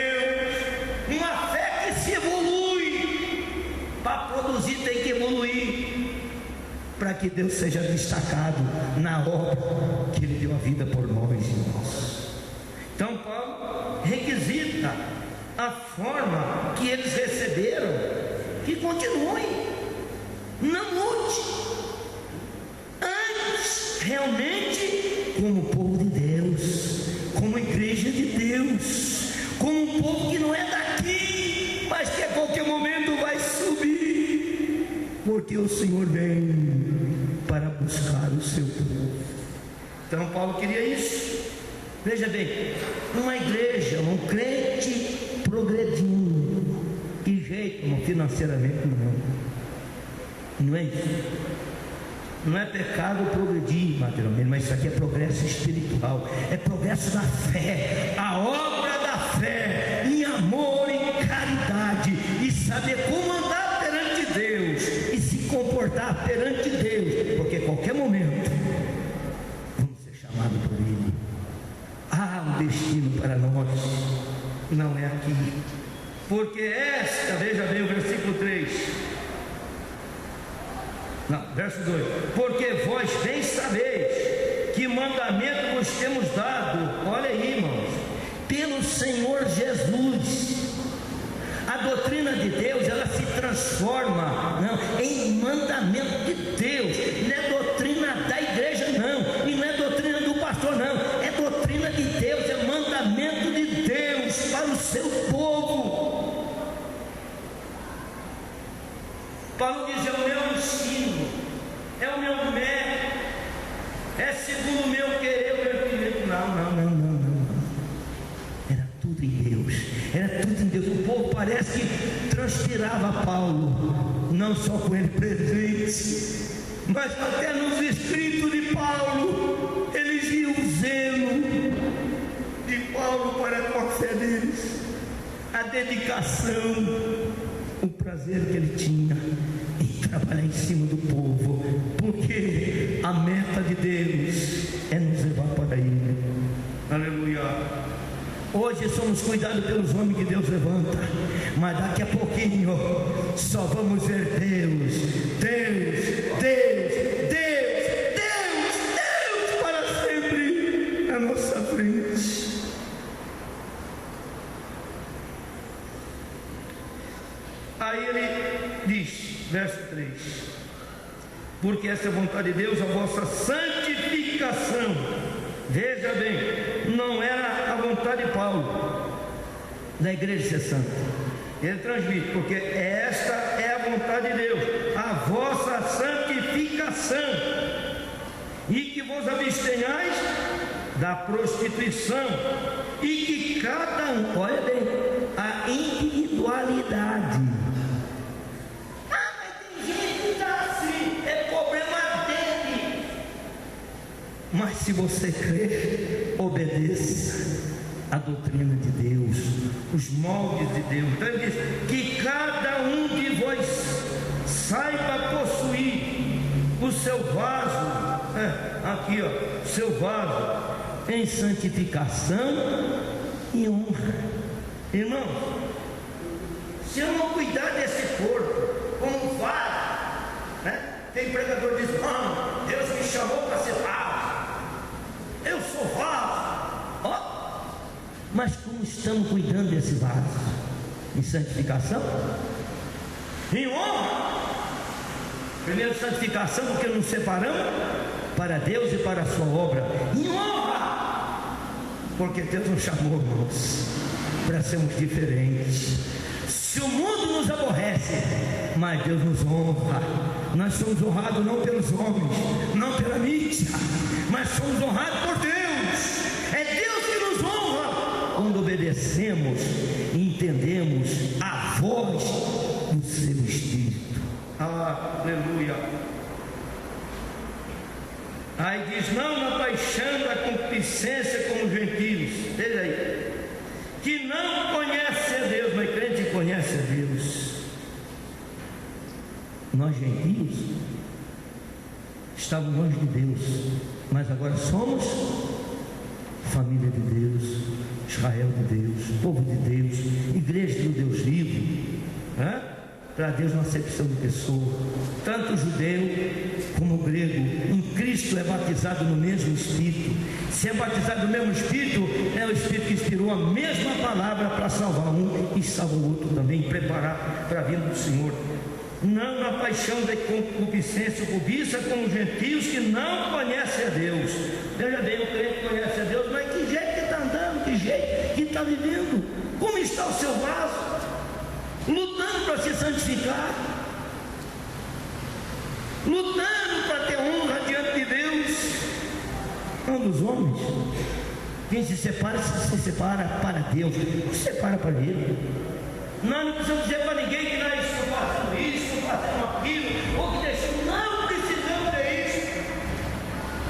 Uma fé que se evolui, para produzir tem que evoluir, para que Deus seja destacado na obra que Ele deu a vida por nós, irmãos. Então Paulo requisita a forma que eles receberam, que continue, não mude. Antes, realmente, como povo de Deus, como igreja de Deus, como um povo que não é daqui, mas que a qualquer momento vai subir, porque o Senhor vem para buscar o seu povo. Então Paulo queria isso. Veja bem, uma igreja, um crente progredindo, que jeito, não, financeiramente não é isso. Não é pecado progredir materialmente, mas isso aqui é progresso espiritual, é progresso da fé, a obra da fé, em amor, em caridade, e saber como andar perante Deus, e se comportar perante Deus, porque a qualquer momento vamos ser chamados por Ele. Há um destino para nós, não é aqui, porque esta, veja bem o versículo 3, não, verso 2: porque vós bem sabeis que mandamento vos temos dado, olha aí, irmãos, pelo Senhor Jesus. A doutrina de Deus, ela se transforma em mandamento de Deus. Não é doutrina da igreja não, e não é doutrina do pastor não, é doutrina de Deus, é mandamento de Deus para o seu povo. Paulo diz: é o meu ensino, é o meu método, é segundo o meu querer, o meu entendimento. Não. Era tudo em Deus, era tudo em Deus. O povo parece que transpirava Paulo, não só com ele presente, mas até nos escritos de Paulo, eles viam o zelo de Paulo para com a fé deles, a dedicação, o prazer que ele tinha em trabalhar em cima do povo, porque a meta de Deus é nos levar para Ele. Aleluia. Hoje somos cuidados pelos homens que Deus levanta, mas daqui a pouquinho só vamos ver Deus para sempre à nossa frente. Aí ele diz, verso 3: porque essa é a vontade de Deus, a vossa santificação. Veja bem, não era a vontade de Paulo, da igreja ser santa. Ele transmite, porque esta é a vontade de Deus, a vossa santificação, e que vos abstenhais da prostituição, e que cada um, olha bem, a individualidade. Mas se você crer, obedeça a doutrina de Deus, os moldes de Deus. Então ele diz que cada um de vós saiba possuir o seu vaso, aqui ó, seu vaso, em santificação e honra. Irmãos, se eu não cuidar desse corpo como um vaso, tem pregador que diz: mano, Deus me chamou para ser vaso. Eu sou vaso, mas como estamos cuidando desse vaso? Em santificação? Em honra? Primeiro santificação, porque nos separamos para Deus e para a sua obra. Em honra, porque Deus nos chamou, irmãos, para sermos diferentes. Se o mundo nos aborrece, mas Deus nos honra. Nós somos honrados não pelos homens, não pela mídia, mas somos honrados por Deus. É Deus que nos honra quando obedecemos em entendemos a voz do seu Espírito. Aleluia. Aí diz: não na paixão da concupiscência como os gentios. Veja aí, que não conhece a Deus, mas crente conhece a Deus. Nós gentios estávamos longe de Deus, mas agora somos família de Deus, Israel de Deus, povo de Deus, igreja do Deus vivo, né? Para Deus uma acepção de pessoa, tanto o judeu como o grego, em Cristo é batizado no mesmo Espírito. Se é batizado no mesmo Espírito, é o Espírito que inspirou a mesma palavra para salvar um e salva o outro também, preparar para a vinda do Senhor. Não na paixão da concupiscência ou cobiça como os gentios que não conhecem a Deus. Veja bem, o crente conhece a Deus, mas que jeito que está andando, que jeito que está vivendo, como está o seu vaso, lutando para se santificar, lutando para ter honra diante de Deus. Não dos homens. Quem se separa para Deus, não se separa para Ele. Nós não precisamos dizer para ninguém que nós estamos fazendo isso, fazendo aquilo, ou que deixamos. Não precisamos ter isso.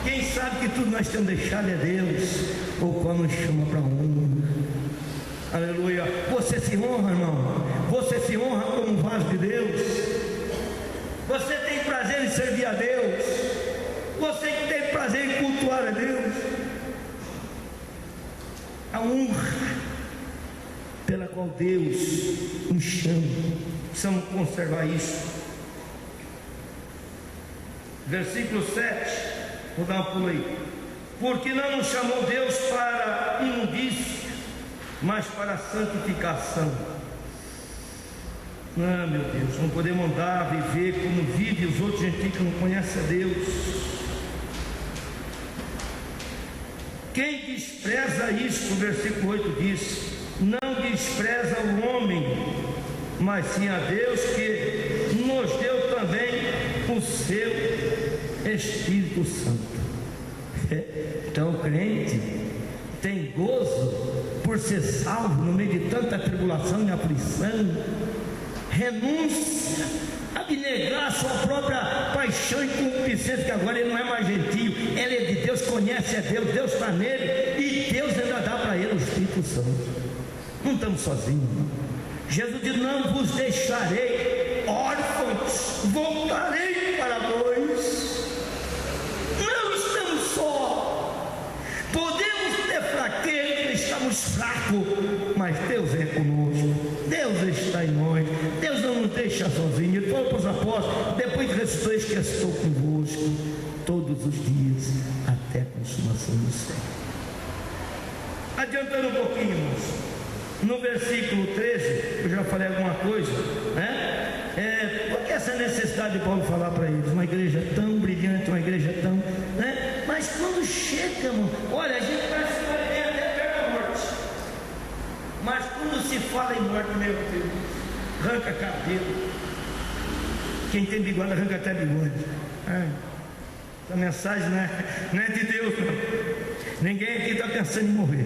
Quem sabe que tudo nós temos deixado é Deus, ou qual nos chama para honra. Aleluia. Você se honra, irmão? Você se honra como um vaso de Deus? Você tem prazer em servir a Deus? Você que tem prazer em cultuar a Deus? A honra pela qual Deus nos chama, precisamos conservar isso. Versículo 7, vou dar um pulo aí. Porque não nos chamou Deus para imundícia, mas para a santificação. Não, meu Deus, não podemos andar, viver como vive os outros gentios que não conhecem a Deus. Quem despreza isto, o versículo 8 diz: não despreza o homem, mas sim a Deus, que nos deu também o seu Espírito Santo. Então o crente tem gozo por ser salvo no meio de tanta tribulação e aflição, renúncia, abnegar a sua própria paixão e concupiscência, que agora ele não é mais gentio, ele é de Deus, conhece a Deus, Deus está nele, e Deus ainda dá para ele o Espírito Santo. Não estamos sozinhos, não. Jesus diz: não vos deixarei órfãos, voltarei para vós. Não estamos só. Podemos ter fraqueza, estamos fracos, mas Deus é conosco, Deus está em nós, Deus não nos deixa sozinhos. Ele falou para os apóstolos: depois de ressuscitar, que estou convosco todos os dias, até a consumação do século. Adiantando um pouquinho, irmãos, no versículo 13, eu já falei alguma coisa, né? Por que essa necessidade de Paulo falar para eles? Uma igreja tão brilhante, uma igreja tão, né? Mas quando chega, irmão, olha, a gente parece que vai bem até perto da morte, mas quando se fala em morte, meu Deus, arranca cabelo. Quem tem bigode arranca até bigode. Essa mensagem não é de Deus, não. Ninguém aqui está pensando em morrer.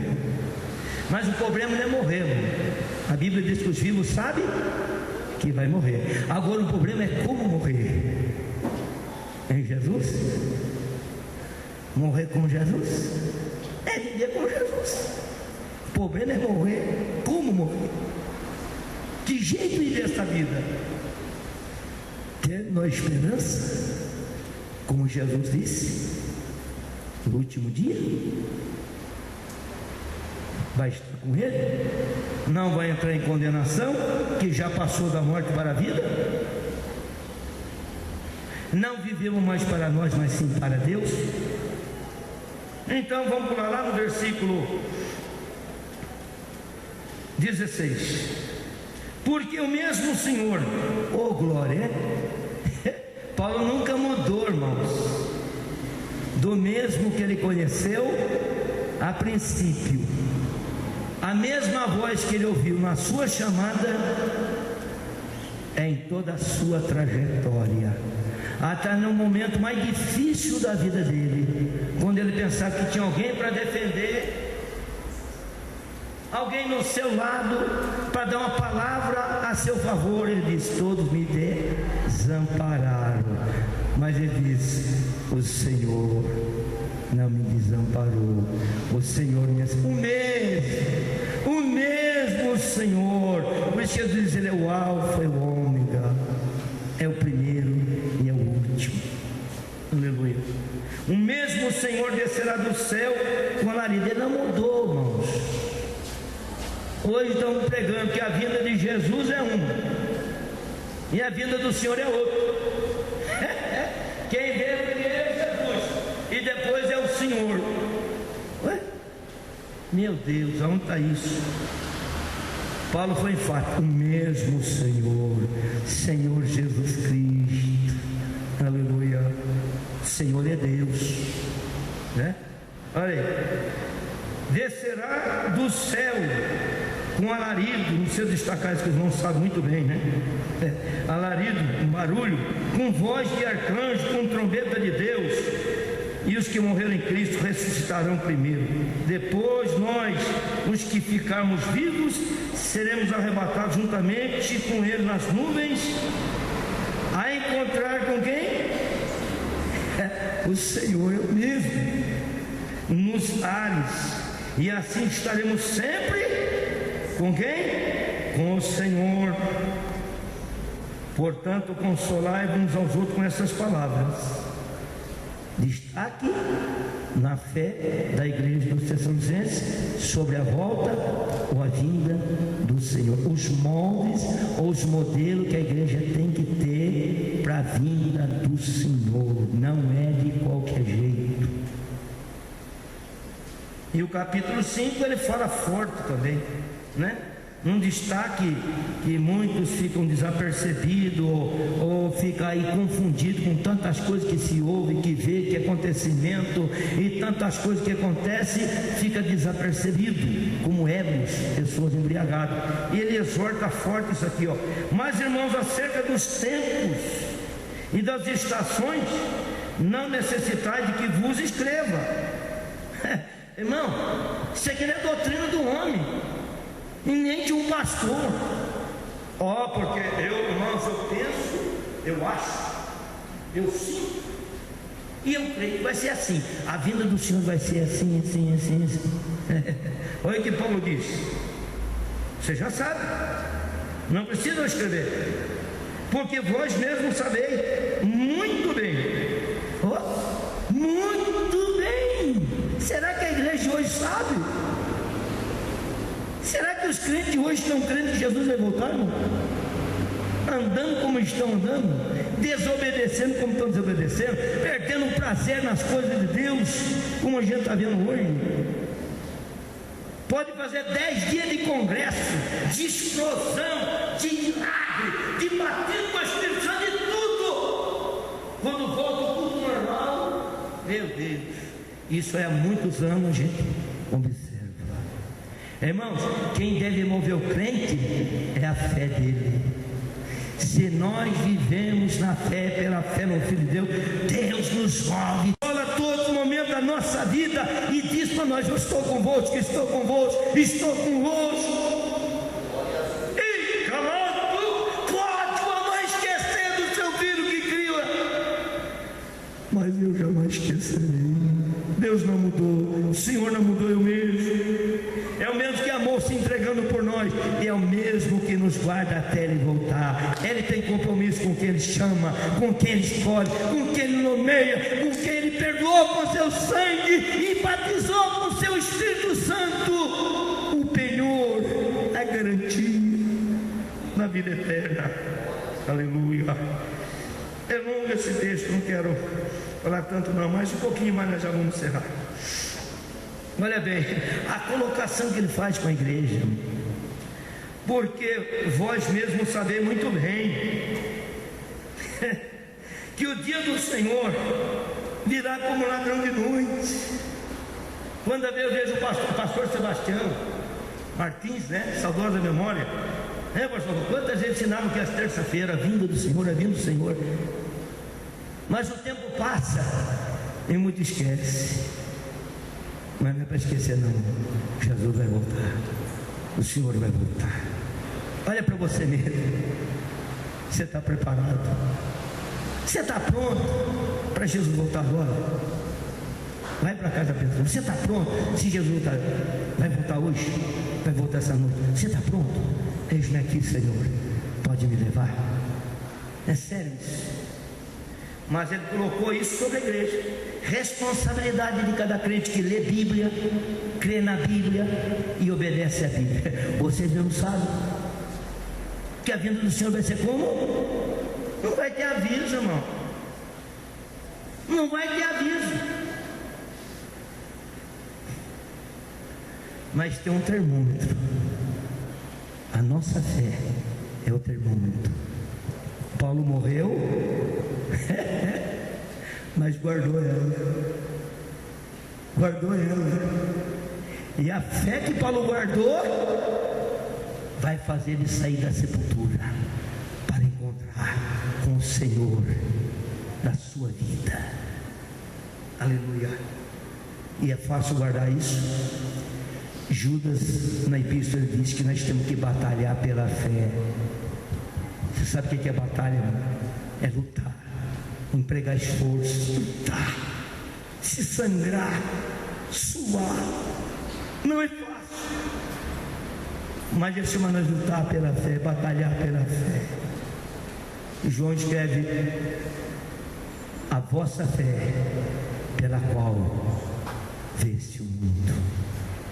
Mas o problema não é morrer, irmão. A Bíblia diz que os vivos sabem que vai morrer. Agora o problema é como morrer. Em Jesus? Morrer com Jesus? É viver com Jesus. O problema é morrer. Como morrer? Que jeito viver essa vida? Tendo a esperança, como Jesus disse, no último dia vai estar com ele, não vai entrar em condenação, que já passou da morte para a vida. Não vivemos mais para nós, mas sim para Deus. Então vamos pular lá no versículo 16. Porque o mesmo Senhor, oh glória, Paulo nunca mudou, irmãos, do mesmo que ele conheceu a princípio. A mesma voz que ele ouviu na sua chamada é em toda a sua trajetória, até no momento mais difícil da vida dele, quando ele pensava que tinha alguém para defender, alguém no seu lado para dar uma palavra a seu favor. Ele diz: todos me desampararam, mas ele diz: o Senhor não me desamparou. O Senhor me o mesmo Senhor. Por isso Jesus diz: ele é o alfa e o ômega, é o primeiro e é o último. Aleluia. O mesmo Senhor descerá do céu com alarido. Ele não mudou, irmãos. Hoje estamos pregando que a vinda de Jesus é uma e a vinda do Senhor é outra. Quem veio primeiro é Jesus e depois é o Senhor. Ué? Meu Deus, aonde está isso? Paulo foi enfático: o mesmo Senhor, Senhor Jesus Cristo. Aleluia. Senhor é Deus, né? Olha aí. Descerá do céu com alarido. Não sei destacar isso, que os irmãos sabem muito bem, né? Alarido, um barulho, com voz de arcanjo, com trombeta de Deus. E os que morreram em Cristo ressuscitarão primeiro. Depois nós, os que ficarmos vivos, seremos arrebatados juntamente com Ele nas nuvens, a encontrar com quem? O Senhor é o mesmo, nos ares. E assim estaremos sempre com quem? Com o Senhor. Portanto, consolai-vos uns aos outros com essas palavras. Destaque na fé da igreja dos Tessalonicenses sobre a volta ou a vinda do Senhor. Os moldes ou os modelos que a igreja tem que ter para a vinda do Senhor. Não é de qualquer jeito. E o capítulo 5 ele fala forte também, né? Um destaque que muitos ficam desapercebidos ou ficam aí confundidos com tantas coisas que se ouve, que vê, que acontecimento e tantas coisas que acontecem, fica desapercebido, como ébrios, pessoas embriagadas. E ele exorta forte isso aqui, ó: mas irmãos, acerca dos tempos e das estações, não necessitais de que vos escreva. Irmão, isso aqui não é doutrina do homem e nem de um pastor. Porque eu, irmãos, eu penso, eu acho, eu sinto e eu creio que vai ser assim. A vinda do Senhor vai ser assim, assim, assim, assim. Olha o que Paulo diz. Você já sabe, não precisa escrever, porque vós mesmos sabeis muito bem. Muito bem. Será que a igreja hoje sabe? Será que os crentes hoje estão crendo que Jesus vai voltar, irmão? Andando como estão andando, desobedecendo como estão desobedecendo, perdendo prazer nas coisas de Deus, como a gente está vendo hoje. Pode fazer 10 dias de congresso, de explosão, de milagre, de batismo com o Espírito Santo, de tudo. Quando volta o culto normal, meu Deus, isso é há muitos anos a gente observa. Irmãos, quem deve mover o crente é a fé dele. Se nós vivemos na fé, pela fé no Filho de Deus, Deus nos move a todo momento da nossa vida e diz para nós: eu estou convosco, estou convosco, estou convosco. E calado, pode não esquecer do seu filho que criou, mas eu jamais esquecerei. Deus não mudou, o Senhor não mudou, eu mesmo. É o mesmo que amou se entregando por nós, e é o mesmo que nos guarda até Ele voltar. Ele tem compromisso com quem Ele chama, com quem Ele escolhe, com quem Ele nomeia, com quem Ele perdoou com seu sangue e batizou com seu Espírito Santo. O penhor, a garantia na vida eterna. Aleluia. É longo esse texto, não quero falar tanto não, mas um pouquinho mais nós já vamos encerrar. Olha bem, a colocação que ele faz com a igreja: porque vós mesmos sabeis muito bem que o dia do Senhor virá como ladrão de noite. Quando eu vejo o pastor Sebastião Martins, né, saudosa memória, pastor, quantas vezes ensinavam que às terça-feira a vinda do Senhor, a vinda do Senhor, mas o tempo passa e muito esquece. Mas não é para esquecer não, Jesus vai voltar. o Senhor vai voltar. Olha para você mesmo. Você está preparado? Você está pronto para Jesus voltar agora? Vai para casa pensando, você está pronto? Se Jesus voltar, vai voltar hoje? Vai voltar essa noite? Você está pronto? Eis-me aqui, Senhor, pode me levar? É sério isso. Mas ele colocou isso sobre a igreja. Responsabilidade de cada crente que lê Bíblia, crê na Bíblia e obedece à Bíblia. Vocês não sabem que a vinda do Senhor vai ser como? Não vai ter aviso, irmão. Não vai ter aviso. Mas tem um termômetro. A nossa fé é o termômetro. Paulo morreu, mas guardou ela. Guardou ela. E a fé que Paulo guardou vai fazer ele sair da sepultura para encontrar com o Senhor da sua vida. Aleluia. E é fácil guardar isso. Judas na epístola diz que nós temos que batalhar pela fé. Você sabe o que é batalha, irmão? É lutar, empregar esforço, lutar, se sangrar, suar. Não é fácil, mas ele chama nós lutar pela fé, batalhar pela fé. E João escreve: a vossa fé, pela qual vence o mundo.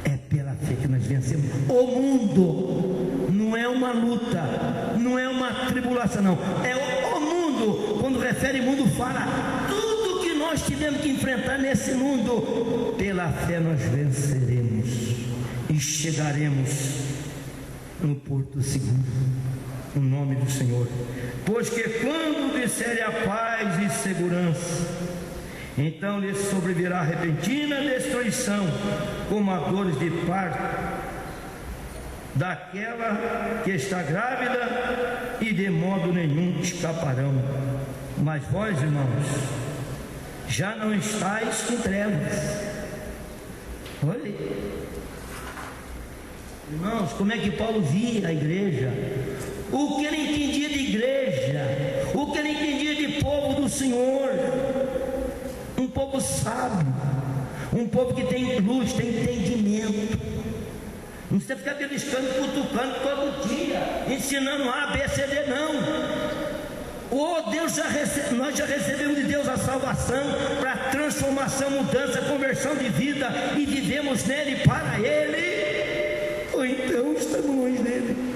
É pela fé que nós vencemos o mundo. Não é uma luta, não é uma tribulação, não. É o mundo. Quando refere mundo, fala tudo que nós tivemos que enfrentar nesse mundo. Pela fé nós venceremos e chegaremos no porto seguro, no nome do Senhor. Pois que quando disserem a paz e segurança, então lhes sobrevirá repentina destruição, como a dores de parto daquela que está grávida, e de modo nenhum escaparão. Mas vós, irmãos, já não estáis em trevas. Olha aí, irmãos, como é que Paulo via a igreja? O que ele entendia de igreja, o que ele entendia de povo do Senhor. Um povo sábio, um povo que tem luz, tem entendimento. Não precisa ficar beliscando, cutucando todo dia, ensinando A, B, C, D, não. Nós já recebemos de Deus a salvação para transformação, mudança, conversão de vida, e vivemos nele para ele, ou então estamos longe dele.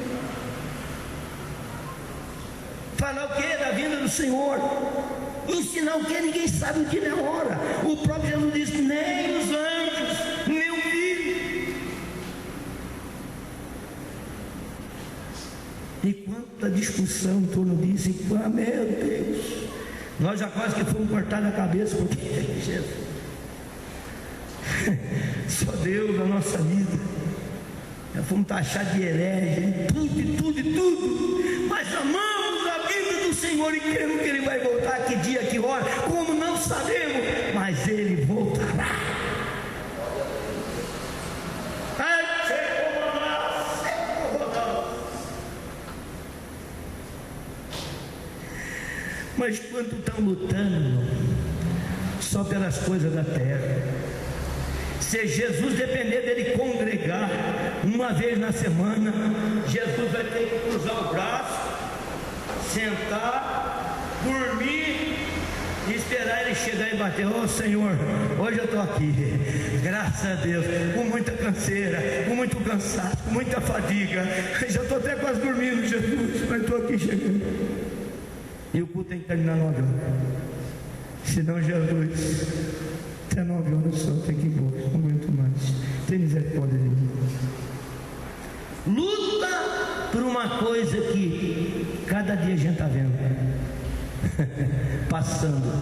Falar o que da vinda do Senhor? Ensinar o que? Ninguém sabe o dia nem a hora. O próprio Jesus disse: nem os anjos, nem o Filho. E quanta discussão em torno disso. Meu Deus, nós já quase que fomos cortar a cabeça, porque Jesus, só Deus na nossa vida. Já fomos taxados de herege, tudo. Mas amamos a vida do Senhor e cremos que Ele vai voltar. Que dia, que hora, como não sabemos, mas Ele voltará. Mas quanto estão lutando só pelas coisas da terra? Se Jesus depender dele congregar uma vez na semana, Jesus vai ter que cruzar o braço, sentar, dormir e esperar ele chegar e bater: ô Senhor, hoje eu estou aqui, graças a Deus, com muita canseira, com muito cansaço, com muita fadiga, já estou até quase dormindo, Jesus, mas estou aqui chegando. E o culto tem que terminar 9 horas, senão Jesus, até 9 horas só tem que ir embora, não aguento mais. Tem misericórdia de mim. Luta por uma coisa que cada dia a gente está vendo passando,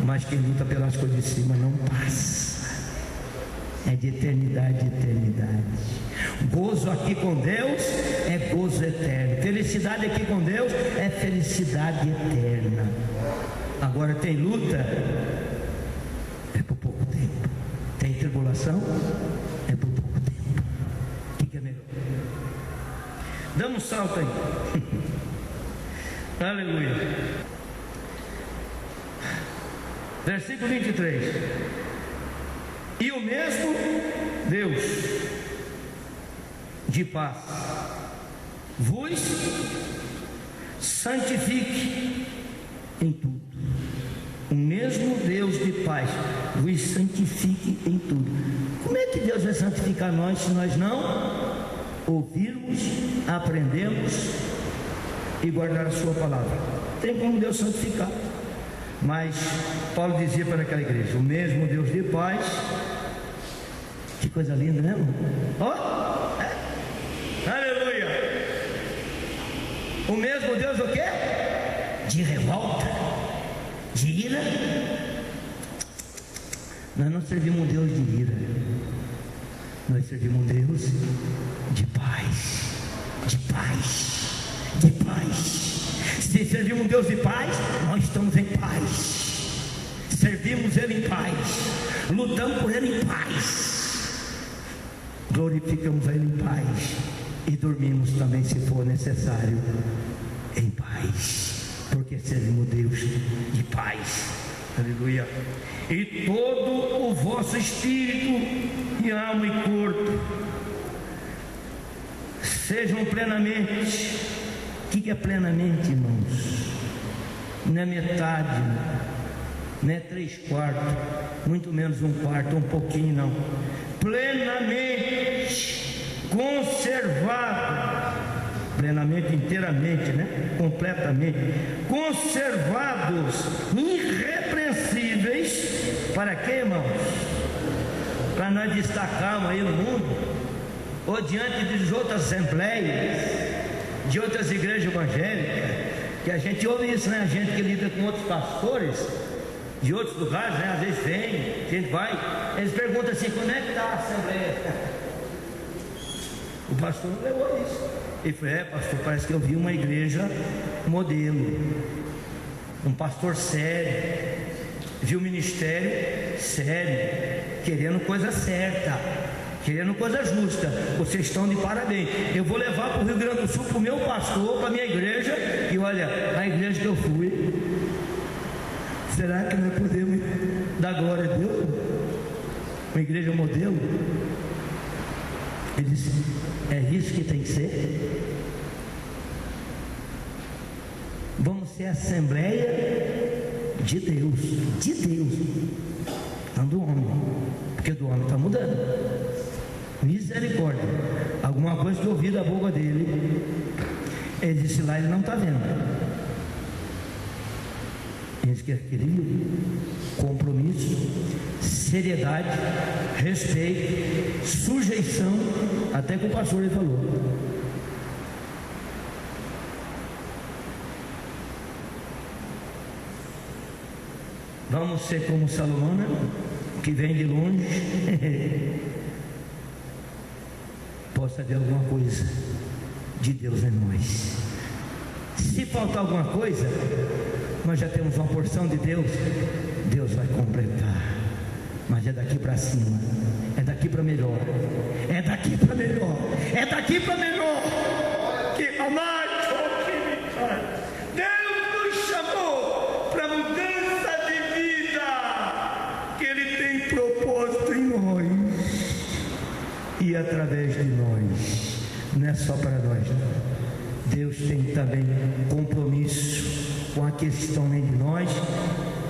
mas quem luta pelas coisas de cima não passa. É de eternidade a eternidade. Gozo aqui com Deus é gozo eterno. Felicidade aqui com Deus é felicidade eterna. Agora tem luta, é por pouco tempo. Tem tribulação, é por pouco tempo. O que é melhor? Dá um salto aí. Aleluia. Versículo 23. E o mesmo Deus de paz vos santifique em tudo. O mesmo Deus de paz vos santifique em tudo. Como é que Deus vai santificar nós se nós não ouvirmos, aprendermos e guardar a sua palavra? Tem como Deus santificar. Mas Paulo dizia para aquela igreja: o mesmo Deus de paz. Que coisa linda, né, irmão? Ó, aleluia. O mesmo Deus o quê? De revolta, de ira. Nós não servimos um Deus de ira, nós servimos um Deus de paz, de paz, de paz. Se servimos um Deus de paz, nós estamos em paz, servimos Ele em paz, lutamos por Ele em paz, glorificamos a Ele em paz e dormimos também, se for necessário, em paz, porque servimos Deus de paz. Aleluia. E todo o vosso espírito e alma e corpo sejam plenamente. O que é plenamente, irmãos? Não é metade, não é 3/4, muito menos 1/4, um pouquinho não. Plenamente conservado, plenamente, inteiramente, né? Completamente conservados, irrepreensíveis. Para quê, irmãos? Para nós destacarmos aí no mundo, ou diante de outras assembleias, de outras igrejas evangélicas, que a gente ouve isso, né? A gente que lida com outros pastores de outros lugares, né? Às vezes vem, a gente vai, eles perguntam assim: como é que está a assembleia? O pastor não levou isso. Ele falou: pastor, parece que eu vi uma igreja modelo, um pastor sério, viu o ministério sério, querendo coisa certa, querendo coisa justa. Vocês estão de parabéns. Eu vou levar para o Rio Grande do Sul, para o meu pastor, para a minha igreja. E olha, a igreja que eu fui, será que nós podemos dar glória a Deus? Uma igreja modelo? Ele disse: é isso que tem que ser. Vamos ser a Assembleia de Deus, não do homem, porque do homem está mudando. Misericórdia. Alguma coisa que eu ouvi da boca dele, ele disse lá, ele não está vendo. Eles queriam compromisso, seriedade, respeito, sujeição, até que o pastor ele falou. Vamos ser como Salomão, né? Que vem de longe. Possa haver alguma coisa de Deus em nós. Se faltar alguma coisa, nós já temos uma porção de Deus. Deus vai completar. Mas é daqui para cima, é daqui para melhor, é daqui para melhor, é daqui para melhor. Que amado, Deus nos chamou para mudança de vida, que Ele tem propósito em nós e através de nós. Não é só para nós, não. Deus tem também compromisso com aqueles que estão entre nós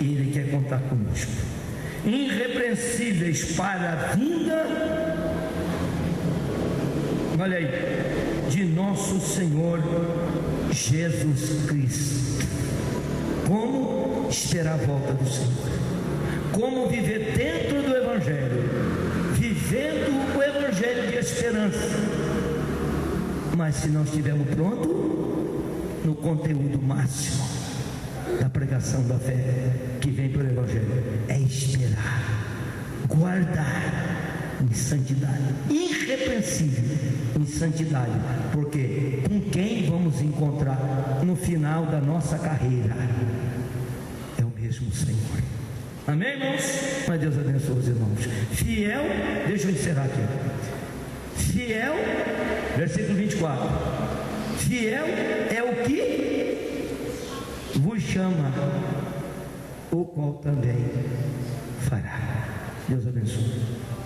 e Ele quer contar conosco. Irrepreensíveis para a vinda, olha aí, de nosso Senhor Jesus Cristo. Como esperar a volta do Senhor? Como viver dentro do Evangelho, vivendo o Evangelho de esperança. Mas se não estivermos prontos no conteúdo máximo da pregação da fé que vem pelo Evangelho, é esperar, guardar em santidade, irrepreensível em santidade, porque com quem vamos encontrar no final da nossa carreira é o mesmo Senhor. Amém, irmãos? Mas Deus abençoe os irmãos. Fiel, deixa eu encerrar aqui. Fiel, versículo 24. Fiel é o que vos chama, o qual também fará. Deus abençoe.